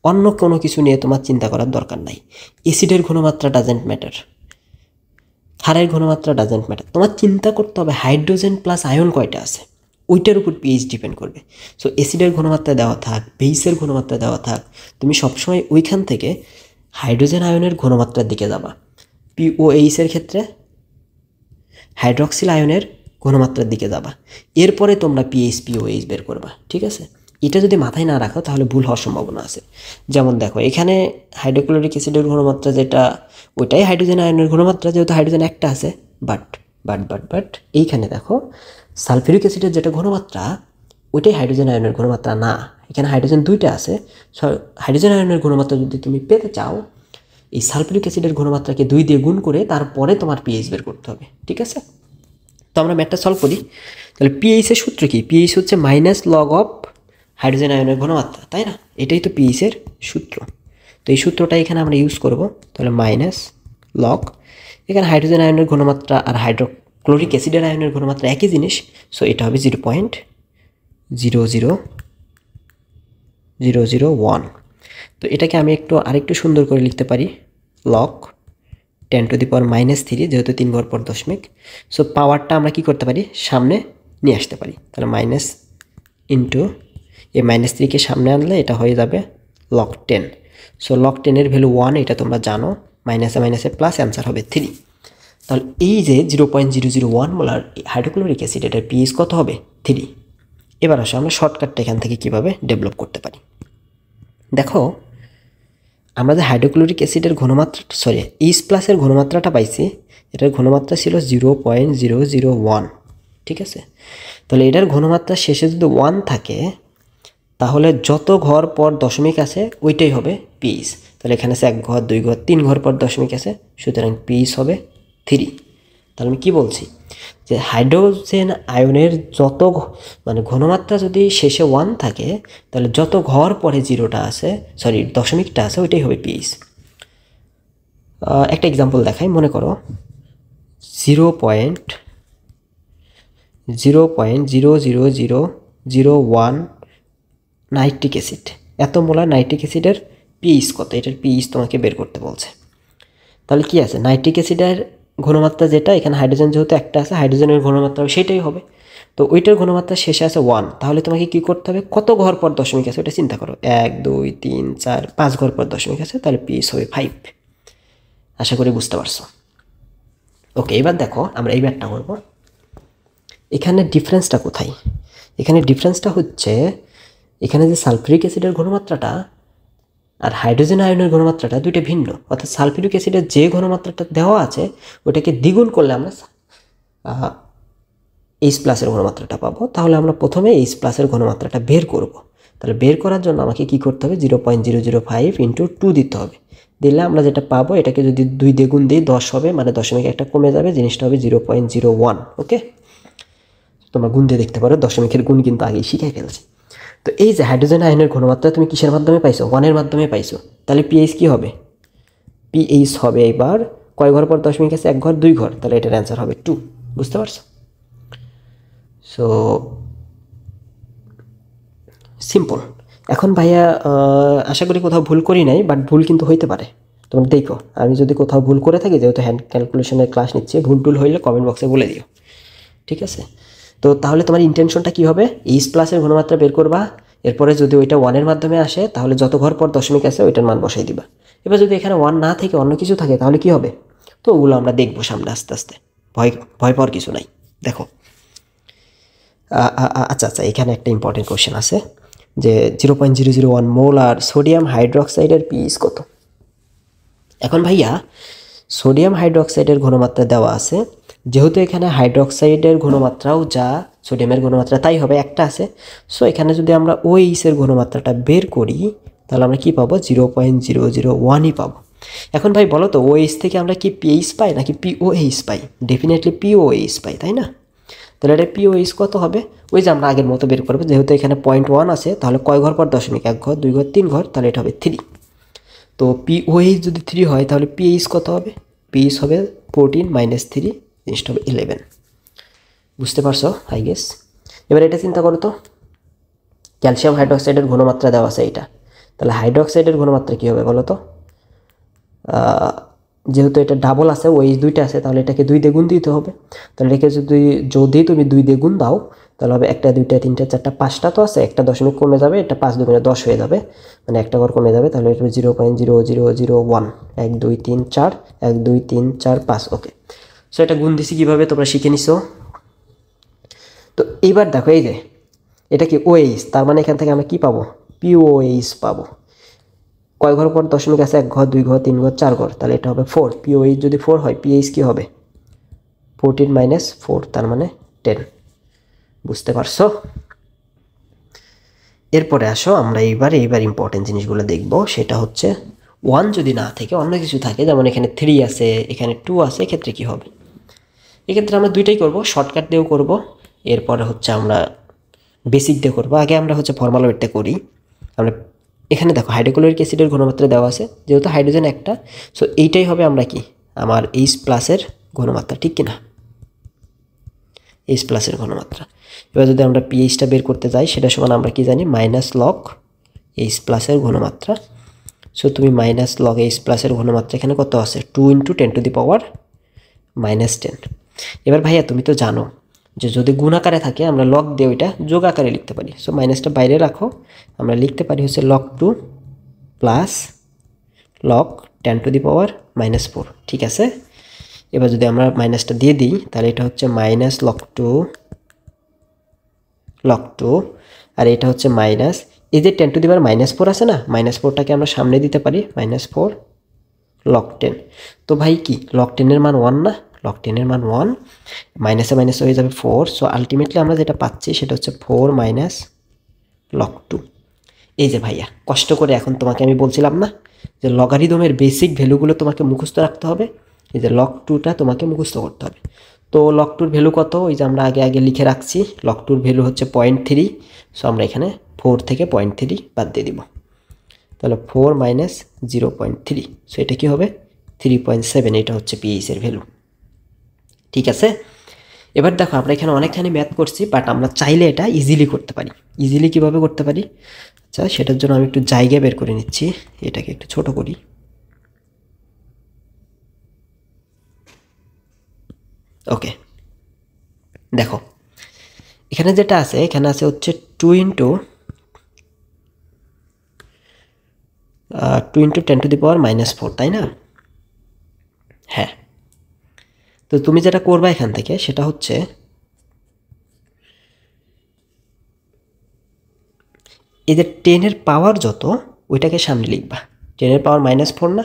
অন্য কোনো কিছু নিয়ে তোমার চিন্তা করার দরকার নাই। অ্যাসিডের ঘনমাত্রা ডাজেন্ট ম্যাটার, ক্ষারের ঘনমাত্রা ডাজেন্ট ম্যাটার, তোমার চিন্তা করতে হবে হাইড্রোজেন প্লাস আয়ন কয়টা আছে, ওইটার উপর পিএইচ ডিপেন্ড করবে। সো অ্যাসিডের ঘনমাত্রা দেওয়া থাক, বেইসের ঘনমাত্রা দেওয়া থাক, তুমি সবসময় ওইখান থেকে হাইড্রোজেন আয়নের ঘনমাত্রার দিকে যাবা। পিওএইচের ক্ষেত্রে হাইড্রক্সিল আয়নের ঘনমাত্রার দিকে যাবা, এরপরে তোমরা পিএইচ পিওএইচ বের করবা, ঠিক আছে? এটা যদি মাথায় না রাখো তাহলে ভুল হওয়ার সম্ভাবনা আছে। যেমন দেখো এখানে হাইড্রোক্লোরিক অ্যাসিডের ঘনমাত্রা যেটা, ওইটাই হাইড্রোজেন আয়নের ঘনমাত্রা, যেহেতু হাইড্রোজেন একটা আছে। বাট এইখানে দেখো সালফিউরিক অ্যাসিডের যেটা ঘনমাত্রা, ওইটাই হাইড্রোজেন আয়নের ঘনমাত্রা না, এখানে হাইড্রোজেন 2টা আছে। হাইড্রোজেন আয়নের ঘনমাত্রা যদি তুমি পেতে চাও, এই সালফিউরিক অ্যাসিডের ঘনমাত্রাকে 2 দিয়ে গুণ করে তারপরে তোমার পিএইচ বের করতে হবে, ঠিক আছে? তো আমরা ম্যাথটা সলভ করি। তাহলে পিএইচের সূত্র কি? পিএইচ হচ্ছে মাইনাস লগ অফ হাইড্রোজেন আয়নের ঘনমাত্রা, তাই না? এটাই তো পিএইচের সূত্র। তো এই সূত্রটা এখানে আমরা ইউজ করব। তাহলে মাইনাস লগ, এখানে হাইড্রোজেন আয়নের ঘনমাত্রা আর হাইড্রোক্লোরিক অ্যাসিডের আয়নের ঘনমাত্রা একই জিনিস, সো এটা হবে 0.00001। তো এটাকে আমি আরেকটু সুন্দর করে লিখতে পারি, লগ 10⁻³ যেহেতু 3 ঘর পর দশমিক। সো পাওয়ারটা আমরা কি করতে পারি? সামনে নিয়ে আসতে পারি। তাহলে মাইনাস ইন্টু এই -3কে সামনে আনলে এটা হয়ে যাবে লগ 10। সো লগ 10-এর ভ্যালু 1, এটা তোমরা জানো, মাইনাসে মাইনাসে প্লাস, অ্যান্সার হবে 3। তাহলে এই যে 0.001 মোলার হাইড্রোক্লোরিক অ্যাসিড, এটার পিএইচ কত হবে? 3। এবার আসো আমরা শর্টকাটটা এখান থেকে কীভাবে ডেভেলপ করতে পারি। দেখো আমরা যে হাইড্রোক্লোরিক অ্যাসিডের ঘনমাত্রা, এইচ প্লাসের ঘনমাত্রাটা পাইছি, এটার ঘনমাত্রা ছিল 0.001, ঠিক আছে? তাহলে এটার ঘনমাত্রা শেষে যদি 1 থাকে, তাহলে যত ঘর পর দশমিক আছে ওইটাই হবে পিএইচ। তাহলে এখানে আছে 1 ঘর, 2 ঘর, 3 ঘর পর দশমিক আছে, সুতরাং পিএইচ হবে 3। তাহলে আমি কী বলছি? যে হাইড্রোজেন আয়নের যত ঘনমাত্রা যদি শেষে 1 থাকে, তাহলে যত ঘর পরে দশমিকটা আছে ওইটাই হবে পিএইচ। একটা এক্সাম্পল দেখাই, মনে করো 0.00001 নাইট্রিক অ্যাসিড, এত মোলার নাইট্রিক অ্যাসিডের পিএইচ কত, এটার পিএইচ তোমাকে বের করতে বলছে। তাহলে কি আছে? নাইট্রিক অ্যাসিডের ঘনমাত্রা যেটা, এখানে হাইড্রোজেন যেহেতু একটা আছে, হাইড্রোজেনের ঘনমাত্রা সেটাই হবে। তো ওইটার ঘনমাত্রা শেষে আছে 1, তাহলে তোমাকে কি করতে হবে? কত ঘর পর দশমিক আছে ওটা চিন্তা করো। 1 2 3 4 5 ঘর পর দশমিক আছে, তাহলে পিএইচ হবে 5। আশা করি বুঝতে পারছো। ওকে, এবার দেখো আমরা এই ম্যাথটা করব। এখানে ডিফারেন্সটা কোথায়? এখানে ডিফারেন্সটা হচ্ছে এখানে যে সালফিউরিক অ্যাসিডের ঘনমাত্রাটা, আর হাইড্রোজেন আয়নের ঘনমাত্রাটা দুইটা ভিন্ন, অর্থাৎ সালফিউরিক অ্যাসিডের যে ঘনমাত্রাটা দেওয়া আছে ওটাকে দ্বিগুণ করলে আমরা এইচ প্লাসের ঘনমাত্রাটা পাবো। তাহলে আমরা প্রথমে এইচ প্লাসের ঘনমাত্রাটা বের করব। তাহলে বের করার জন্য আমাকে কি করতে হবে, 0.005 ইন্টু 2 দিতে হবে। দিলে আমরা যেটা পাবো, এটাকে যদি 2 দিয়ে গুণ দিই 10 হবে, মানে দশমিক একটা কমে যাবে, জিনিসটা হবে 0.01। ওকে, তোমরা গুণ দিয়ে দেখতে পারো, দশমিকের গুণ কিন্তু আগেই শিখাই ফেলছি। তো এই যে হাইড্রোজেন আয়নের ঘনমাত্রা তুমি কিসের মাধ্যমে পাইছো, 1 এর মাধ্যমে পাইছো। তাহলে পিএইচ কি হবে, পিএইচ হবে এবার কয় ঘর পর দশমিক আছে, 1 ঘর 2 ঘর, তাহলে এটার অ্যান্সার হবে 2। বুঝতে পারছো? So simple. এখন ভাইয়া আশা করি কোথাও ভুল করি নাই, বাট ভুল কিন্তু হইতে পারে। তোমরা দেখো, আমি যদি কোথাও ভুল করে থাকি, যেহেতু হ্যান্ড ক্যালকুলেশনের ক্লাস নিচ্ছি, ভুল টুল হইলে কমেন্ট বক্সে বলে দিও, ঠিক আছে? তো তাহলে তোমার ইন্টেনশনটা কী হবে, এইচ প্লাসের ঘনমাত্রা বের করবা, এরপরে যদি ওইটা 1 এর মাধ্যমে আসে তাহলে যত ঘর পর দশমিক আছে ওইটার মান বসাই দিবা। এবার যদি এখানে 1 না থেকে অন্য কিছু থাকে তাহলে কি হবে, তো ওগুলো আমরা দেখবো সামনে আস্তে আস্তে, ভয় ভয় পাওয়ার কিছু নাই। দেখো আচ্ছা আচ্ছা, এখানে একটা ইম্পর্টেন্ট কোয়েশ্চেন আছে যে 0.001 মোলার সোডিয়াম হাইড্রোক্সাইডের পিএইচ কত। এখন ভাইয়া সোডিয়াম হাইড্রোক্সাইডের ঘনমাত্রা দেওয়া আছে, যেহেতু এখানে হাইড্রোক্সাইডের ঘনমাত্রাও যা সোডিয়ামের ঘনমাত্রা তাই হবে, একটা আছে। সো এখানে যদি আমরা ওএইচের ঘনমাত্রাটা বের করি তাহলে আমরা কি পাবো, 0.001ই পাবো। এখন ভাই বলো তো, ওএইচ থেকে আমরা কি পিএইচ পাই নাকি পিওএইচ পাই? ডেফিনেটলি পিওএইচ পাই, তাই না? তাহলে এটা পিওএইচ কত হবে, ওই যে আমরা আগের মতো বের করবো, যেহেতু এখানে 0.1 আছে, তাহলে কয় ঘর পর দশমিক, 1 ঘর 2 ঘর 3 ঘর, তাহলে এটা হবে 3। তো পিওএইচ যদি 3 হয় তাহলে পিএইচ কত হবে, পিএইচ হবে 14 - 3, জিনিসটা হবে 11। বুঝতে পারছো আই গেস? এবার এটা চিন্তা করো তো, ক্যালসিয়াম হাইড্রোক্সাইডের ঘনমাত্রা দেওয়া আছে এইটা, তাহলে হাইড্রোক্সাইডের ঘনমাত্রা কী হবে বলো তো? যেহেতু এটা ডাবল আছে, ওএইচ 2টা আছে, তাহলে এটাকে 2 দিয়ে গুণ দিতে হবে। তাহলে এটাকে যদি তুমি 2 দিয়ে গুণ দাও তাহলে হবে 1 2 3 4 5টা তো আছে, একটা দশমিক কমে যাবে, এটা 5 2 10 হয়ে যাবে, মানে একটা ঘর কমে যাবে, তাহলে এটা 0.0001, 1 2 3 4, 1 2 3 4 5। ওকে, সো এটা গুণ দিছি কীভাবে তোমরা শিখে নিছো। তো এইবার দেখো, এই যে এটা কি ওএইচ, তার মানে এখান থেকে আমরা কি পাবো, পিওএইচ পাবো। কয় ঘর পর দশমিক আছে, 1 ঘর 2 ঘর 3 ঘর 4 ঘর, তাহলে এটা হবে 4। পিওএইচ যদি 4 হয়, পিএইচ কি হবে, 14 - 4, তার মানে 10। বুঝতে পারছো? এরপরে আসো আমরা এইবার ইম্পর্টেন্ট জিনিসগুলো দেখব, সেটা হচ্ছে 1 যদি না থেকে অন্য কিছু থাকে, যেমন এখানে 3 আছে, এখানে 2 আছে, এক্ষেত্রে কি হবে? এক্ষেত্রে আমরা দুইটাই করব, শর্টকাট দিয়েও করব, এরপরে হচ্ছে আমরা বেসিক দিয়ে করবো। আগে আমরা হচ্ছে ফর্মাল ওয়েটটা করি। আমরা এখানে দেখো হাইড্রোক্লোরিক অ্যাসিডের ঘনমাত্রা দেওয়া আছে, যেহেতু হাইড্রোজেন একটা, সো এইটাই হবে আমরা কি, আমার এইচ প্লাসের ঘনমাত্রা, ঠিক কিনা? এইচ প্লাসের ঘনমাত্রা। এবার যদি আমরা পিএইচটা বের করতে যাই, সেটা সমান আমরা কি জানি, -log এইচ প্লাসের ঘনমাত্রা। সো তুমি -log এইচ প্লাসের ঘনমাত্রা এখানে কত আছে, 2 × 10⁻⁻10। এবার ভাইয়া তুমি তো জানো যে যদি গুণ আকারে থাকে আমরা লগ দিয়ে ওইটা যোগ আকারে লিখতে পারি। সো মাইনাসটা বাইরে রাখো, আমরা লিখতে পারি হচ্ছে log 2 প্লাস log 10⁻⁻4। ঠিক আছে? এবার যদি আমরা মাইনাসটা দিয়ে দিই তাহলে এটা হচ্ছে log 2 আর এটা হচ্ছে মাইনাস, এই যে 10⁻⁻4 আছে না, -4টাকে আমরা সামনে দিতে পারি, -4 log 10। তো ভাই কি log 10 এর মান 1 না? log 10 এর মান 1, মাইনাসে মাইনাসে হয়ে যাবে 4। সো আলটিমেটলি আমরা যেটা পাচ্ছি সেটা হচ্ছে 4 - log 2। এই যে ভাইয়া কষ্ট করে এখন তোমাকে আমি বলছিলাম না যে লগারিদমের বেসিক ভ্যালুগুলো তোমাকে মুখস্থ রাখতে হবে, এই যে log 2টা তোমাকে মুখস্থ করতে হবে। তো log 2 এর ভ্যালু কত, ওই যে আমরা আগে লিখে রাখছি, log 2 এর ভ্যালু হচ্ছে 0.3। সো আমরা এখানে 4 থেকে 0.3 বাদ দিয়ে দিব, তাহলে 4 - 0.3। সো এটা কি হবে, 3.7। এটা হচ্ছে পিএইচ এর ভ্যালু। ঠিক আছে? এবার দেখো আমরা এখানে অনেকখানি ম্যাথ করছি, বাট আমরা চাইলে এটা ইজিলি করতে পারি। ইজিলি কিভাবে করতে পারি, আচ্ছা সেটার জন্য আমি একটু জায়গা বের করে নিচ্ছি, এটাকে একটু ছোট করি। ওকে, দেখো এখানে যেটা আছে, এখানে আছে হচ্ছে 2 × 10⁻⁻4, তাই না? হ্যাঁ, তো তুমি যেটা করবা এখান থেকে সেটা হচ্ছে এই যে 10 এর পাওয়ার যত ওইটাকে সামনে লিখবা। 10 এর পাওয়ার -4 না?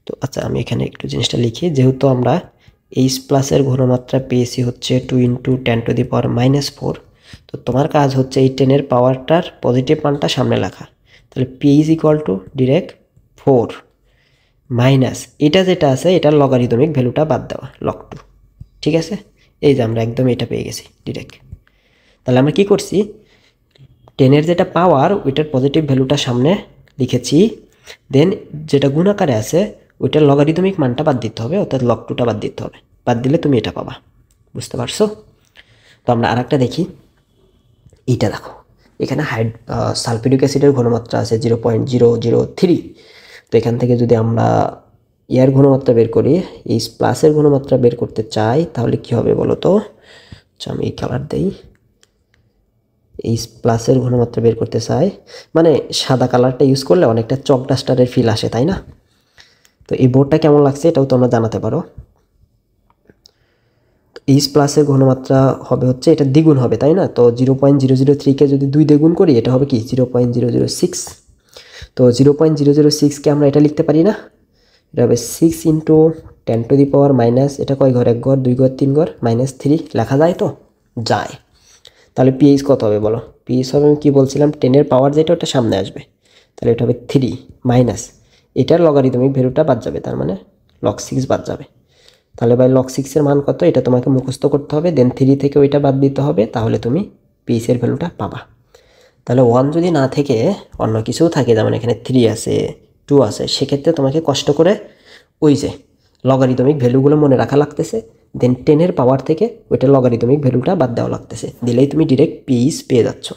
তো আচ্ছা আমি এখানে একটু জিনিসটা লিখি, যেহেতু আমরা এইচ প্লাসের ঘনমাত্রা পেয়েছি হচ্ছে 2 × 10⁻⁻4, তো তোমার কাজ হচ্ছে এই 10 এর পাওয়ারটার পজিটিভ মানটা সামনে লেখা। তাহলে P is equal to direct 4 minus এটা যেটা আছে এটার লগারিদমিক ভ্যালুটা বাদ দেওয়া log 2। ঠিক আছে, এই যে আমরা একদম এটা পেয়ে গেছি ডিরেক্ট। তাহলে আমরা কি করছি, 10 এর যেটা পাওয়ার ওইটার পজিটিভ ভ্যালুটা সামনে লিখেছি, দেন যেটা গুণাকারে আছে ওইটার লগারিদমিক মানটা বাদ দিতে হবে, অর্থাৎ log 2টা বাদ দিতে হবে। বাদ দিলে তুমি এটা পাবা। বুঝতে পারছো? তো আমরা আরেকটা দেখি। এইটা দেখো, এখানে সালফিউরিক অ্যাসিডের ঘনমাত্রা আছে 0.003। তো এখান থেকে যদি আমরা ইয়ার ঘনমাত্রা বের করি, এইচ প্লাসের ঘনমাত্রা বের করতে চাই, তাহলে কি হবে বলো তো? আচ্ছা আমি এই কালার দেই। এইচ প্লাসের ঘনমাত্রা বের করতে চাই, মানে সাদা কালারটা ইউজ করলে অনেকটা চক ডাস্টারের ফিল আসে, তাই না? তো এই বোর্ডটা কেমন লাগছে এটাও তোমরা জানাতে পারো। এইচ প্লাসের ঘনমাত্রা হবে হচ্ছে এটা দ্বিগুণ হবে, তাই না? তো 0.003কে যদি 2 দিয়ে গুণ করি এটা হবে কি 0.006। তো 0.006কে আমরা এটা লিখতে পারি না? এটা হবে 6 × 10⁻⁻, এটা কয় ঘর? 1 ঘর, 2 ঘর, 3 ঘর, -3 লেখা যায় তো? যায়। তাহলে পিএইচ কত হবে বলো? পিএইচ হবে, আমি কি বলছিলাম, 10 এর পাওয়ার যেটা ওটা সামনে আসবে, তাহলে এটা হবে 3 মাইনাস এটার লগারিদমিক ভ্যালুটা বাদ যাবে, তার মানে log 6 বাদ যাবে। তাহলে ভাই log 6 এর মান কত এটা তোমাকে মুখস্থ করতে হবে, দেন 3 থেকে ওইটা বাদ দিতে হবে, তাহলে তুমি পিএইচ এর ভ্যালুটা পাবা। তাহলে 1 যদি না থেকে অন্য কিছুও থাকে, যেমন এখানে 3 আছে, 2 আছে, সেক্ষেত্রে তোমাকে কষ্ট করে ওই যে লগারিদমিক ভ্যালুগুলো মনে রাখা লাগতেছে, দেন 10 এর পাওয়ার থেকে ওইটা লগারিদমিক ভ্যালুটা বাদ দেওয়া লাগতেছে, দিলেই তুমি ডিরেক্ট পিএইচ পেয়ে যাচ্ছ।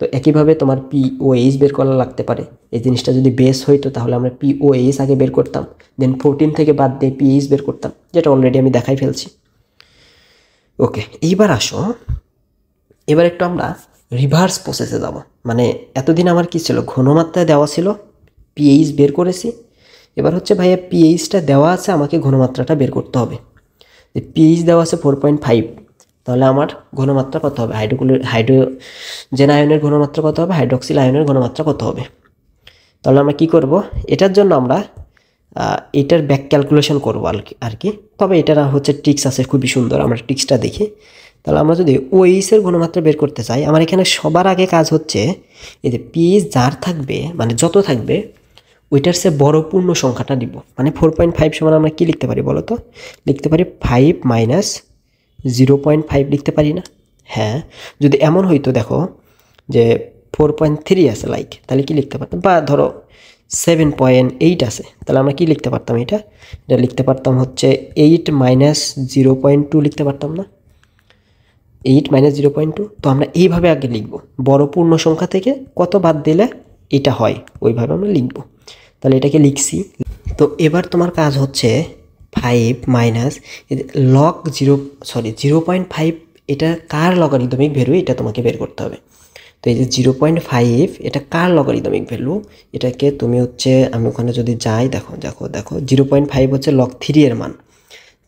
তো একইভাবে তোমার পিওএইচ বের করা লাগতে পারে। এই জিনিসটা যদি বেস হইতো তাহলে আমরা পিওএইচ আগে বের করতাম, দেন 14 থেকে বাদ দিয়ে পিএইচ বের করতাম, যেটা অলরেডি আমি দেখাই ফেলছি। ওকে, এইবার আসো, এবার একটু আমরা রিভার্স প্রসেসে যাব। মানে এতদিন আমার কি ছিল, ঘনমাত্রায় দেওয়া ছিল, পিএইচ বের করেছি। এবার হচ্ছে ভাইয়া পিএইচটা দেওয়া আছে, আমাকে ঘনমাত্রাটা বের করতে হবে। পিএইচ দেওয়া আছে 4.5, তাহলে আমার ঘনমাত্রা কত হবে? হাইড্রোজেন আয়নের ঘনমাত্রা কত হবে? হাইড্রক্সিল আয়নের ঘনমাত্রা কত হবে? তাহলে আমরা কি করব, এটার জন্য আমরা এটার ব্যাক ক্যালকুলেশন করব আর কি। তবে এটার হচ্ছে ট্রিক্স আছে খুবই সুন্দর, আমরা ট্রিক্সটা দেখি। তাহলে আমরা যদি ওএইচ এর ঘনমাত্রা বের করতে চাই, আমার এখানে সবার আগে কাজ হচ্ছে এই যে পিএইচ যার থাকবে, মানে যত থাকবে ওইটার সে বড় পূর্ণ সংখ্যাটা দিব। মানে 4.5 সমান আমরা কি লিখতে পারি বলো তো? লিখতে পারি 5 - 0.5 লিখতে পারি না? হ্যাঁ, যদি এমন হইতো দেখো যে 4.3 আছে লাইক, তাহলে কি লিখতে পারতাম? বা ধরো 7.8 আছে, তাহলে আমরা কি লিখতে পারতাম? এটা লিখতে পারতাম হচ্ছে 8 - 0.2 লিখতে পারতাম না? 8 - 0.2। তো আমরা এইভাবে আগে লিখব, বড় পূর্ণ সংখ্যা থেকে কত বাদ দিলে এটা হয়, ওইভাবে আমরা লিখব। তাহলে এটাকে লিখছি। তো এবার তোমার কাজ হচ্ছে 5 মাইনাস লগ 0.5, এটা কার লগারিদমিক ভ্যালু এটা তোমাকে বের করতে হবে। তো এই যে 0.5 এটা কার লগারিদমিক ভ্যালু, এটাকে তুমি হচ্ছে, আমি ওখানে যদি যাই, দেখো 0.5 হচ্ছে log 3 এর মান।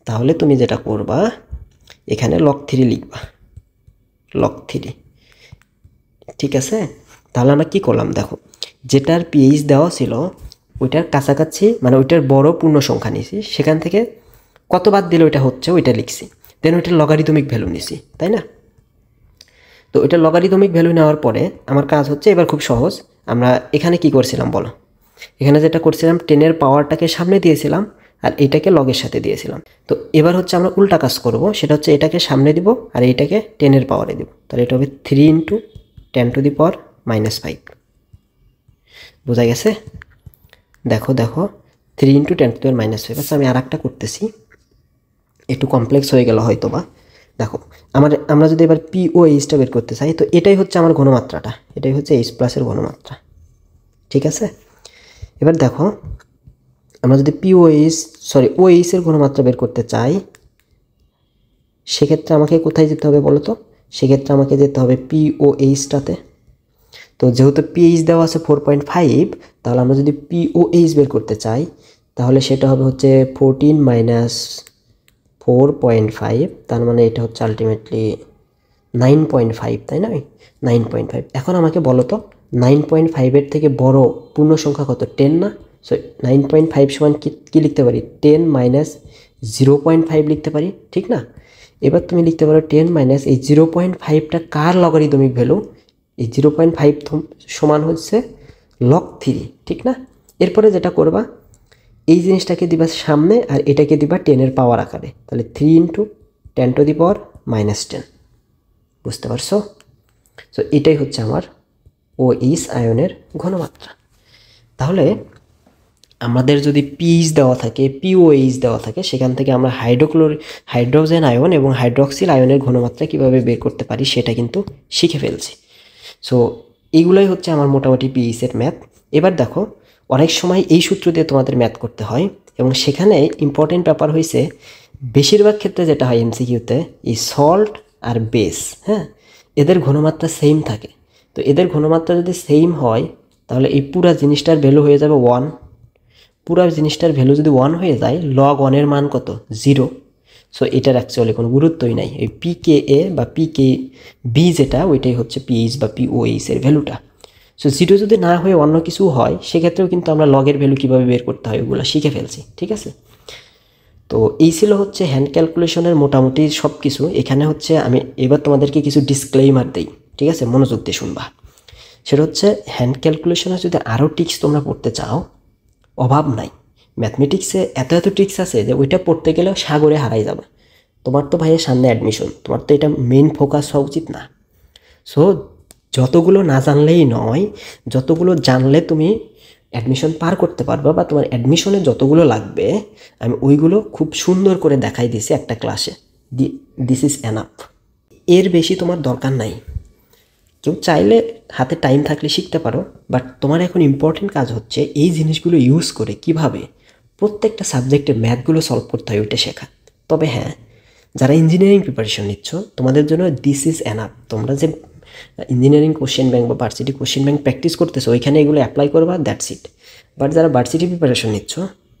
তাহলে তুমি যেটা করবা, এখানে log 3 লিখবা, log 3। ঠিক আছে, তাহলে আমরা কি করলাম দেখো, যেটার পিএইচ দেওয়া ছিল ওইটার কাছাকাছি, মানে ওইটার বড় পূর্ণ সংখ্যা নিয়েছি, সেখান থেকে কত বাদ দিলে ওইটা হচ্ছে ওইটা লিখছি, দেন ওইটার লগারিদমিক ভ্যালু নিছি, তাই না? তো ওইটা লগারিদমিক ভ্যালু নেওয়ার পরে আমার কাজ হচ্ছে এবার খুব সহজ। আমরা এখানে কি করছিলাম বলো? এখানে যেটা করছিলাম 10 এর পাওয়ারটাকে সামনে দিয়েছিলাম আর এইটাকে লগের সাথে দিয়েছিলাম। তো এবার হচ্ছে আমরা উল্টা কাজ করব, সেটা হচ্ছে এটাকে সামনে দিব আর এইটাকে 10 এর পাওয়ারে দিব। তাহলে এটা হবে 3 × 10⁻⁻5। বোঝা গেছে? দেখো 3 × 10⁻⁻5। আচ্ছা আমি আর একটা করতেছি, একটু কমপ্লেক্স হয়ে গেল হয়তো বা। দেখো আমরা যদি এবার পিওএইচটা বের করতে চাই, তো এটাই হচ্ছে আমার ঘনমাত্রাটা, এটাই হচ্ছে এইচ প্লাসের ঘনমাত্রা। ঠিক আছে, এবার দেখো আমরা যদি ওএইচ এর ঘনমাত্রা বের করতে চাই, সেক্ষেত্রে আমাকে কোথায় যেতে হবে বলো তো? সেক্ষেত্রে আমাকে যেতে হবে পিওএইচটাতে। তো যেহেতু পিএইচ দেওয়া আছে 4.5, তাহলে আমরা যদি পিওএইচ বের করতে চাই, তাহলে সেটা হবে হচ্ছে 14 - 4.5, তার মানে এটা হচ্ছে আলটিমেটলি 9.5, তাই না? 9.5। এখন আমাকে বলো তো 9.5 এর থেকে বড় পূর্ণ সংখ্যা কত 10 না সো 9.5 সমান কি লিখতে পারি 10 মাইনাস 0.5 লিখতে পারি ঠিক না এবার তুমি লিখতে পারো 10 মাইনাস এই 0.5টা কার লগারিদমিক ভ্যালু এই 0.5 সমান হচ্ছে log 3 ঠিক না এরপরে যেটা করবা এই জিনিসটাকে দিবা সামনে আর এটাকে দিবা 10 এর পাওয়ার আকারে তাহলে 3 × 10 টু দি পাওয়ার -10 বুঝতে পারছো সো এটাই হচ্ছে আমার OH আয়নের ঘনমাত্রা তাহলে আমাদের যদি পিএইচ দেওয়া থাকে POH দেওয়া থাকে সেখান থেকে আমরা হাইড্রোজেন আয়ন এবং হাইড্রক্সিল আয়নের ঘনমাত্রা কিভাবে বের করতে পারি সেটা কিন্তু শিখে ফেলছি সো এইগুলাই হচ্ছে আমার মোটামুটি পিএইচ এর ম্যাথ এবার দেখো অনেক সময় এই সূত্র দিয়ে তোমাদের ম্যাথ করতে হয় এবং সেখানে ইম্পর্টেন্ট ব্যাপার হয়েছে বেশিরভাগ ক্ষেত্রে যেটা হয় এমসিকিউতে এই সল্ট আর বেস হ্যাঁ এদের ঘনমাত্রা সেম থাকে তো এদের ঘনমাত্রা যদি সেম হয় তাহলে এই পুরো জিনিসটার ভ্যালু হয়ে যাবে 1 পুরো জিনিসটার ভ্যালু যদি 1 হয়ে যায় log 1 এর মান কত 0 সো এটার অ্যাকচুয়ালি কোনো গুরুত্বই নাই এই pKa বা pKb যেটা ওইটাই হচ্ছে pH বা POH এর ভ্যালুটা সো 0 যদি না হয়ে অন্য কিছু হয় সেক্ষেত্রেও কিন্তু আমরা লগের ভ্যালু কীভাবে বের করতে হয় ওগুলো শিখে ফেলছি ঠিক আছে তো এই ছিল হচ্ছে হ্যান্ড ক্যালকুলেশনের মোটামুটি সব কিছু এখানে হচ্ছে আমি এবার তোমাদেরকে কিছু ডিসক্লেইমার দিই ঠিক আছে মনোযোগ দিয়ে শুনবা সেটা হচ্ছে হ্যান্ড ক্যালকুলেশনে যদি আরও টিক্স তোমরা পড়তে চাও অভাব নাই ম্যাথমেটিক্সে এত ট্রিক্স আছে যে ওইটা পড়তে গেলেও সাগরে হারাই যাবে তোমার তো ভাইয়ের সামনে অ্যাডমিশন তোমার তো এটা মেইন ফোকাস হওয়া উচিত না সো যতগুলো না জানলেই নয় যতগুলো জানলে তুমি অ্যাডমিশন পার করতে পারবা বা তোমার অ্যাডমিশনে যতগুলো লাগবে আমি ওইগুলো খুব সুন্দর করে দেখাই দিয়েছি একটা ক্লাসে দিস ইজ এনাফ এর বেশি তোমার দরকার নাই কেউ চাইলে হাতে টাইম থাকলে শিখতে পারো বাট তোমার এখন ইম্পর্টেন্ট কাজ হচ্ছে এই জিনিসগুলো ইউজ করে কিভাবে প্রত্যেকটা সাবজেক্টের ম্যাথগুলো সলভ করতে হয় ওইটা শেখা তবে হ্যাঁ যারা ইঞ্জিনিয়ারিং প্রিপারেশন নিচ্ছ তোমাদের জন্য দিস ইজ এনাফ তোমরা যে ইঞ্জিনিয়ারিং কোশ্চেন ব্যাংক বা ভার্সিটি কোশ্চেন ব্যাংক প্র্যাকটিস করতেছো ওইখানে এগুলো অ্যাপ্লাই করবা দ্যাটস ইট বাট যারা ভার্সিটি প্রিপারেশন নিচ্ছ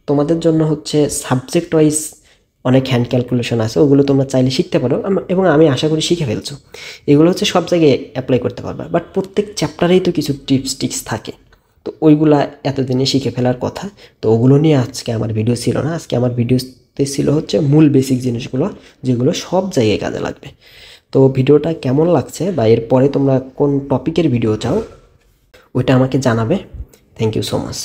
তোমাদের জন্য হচ্ছে সাবজেক্ট ওয়াইজ অনেক হ্যান্ড ক্যালকুলেশন আছে ওগুলো তোমরা চাইলে শিখতে পারো এবং আমি আশা করি শিখে ফেলছো এগুলো হচ্ছে সব জায়গায় অ্যাপ্লাই করতে পারবা বাট প্রত্যেক চ্যাপ্টারেই তো কিছু টিক্স থাকে তো ওইগুলা এতদিনে শিখে ফেলার কথা তো ওগুলো নিয়ে আজকে আমার ভিডিও ছিল না আজকে আমার ভিডিওতে ছিল হচ্ছে মূল বেসিক জিনিসগুলো যেগুলো সব জায়গায় কাজে লাগবে তো ভিডিওটা কেমন লাগছে বা এরপরে তোমরা কোন টপিকের ভিডিও চাও ওইটা আমাকে জানাবে থ্যাংক ইউ সো মাচ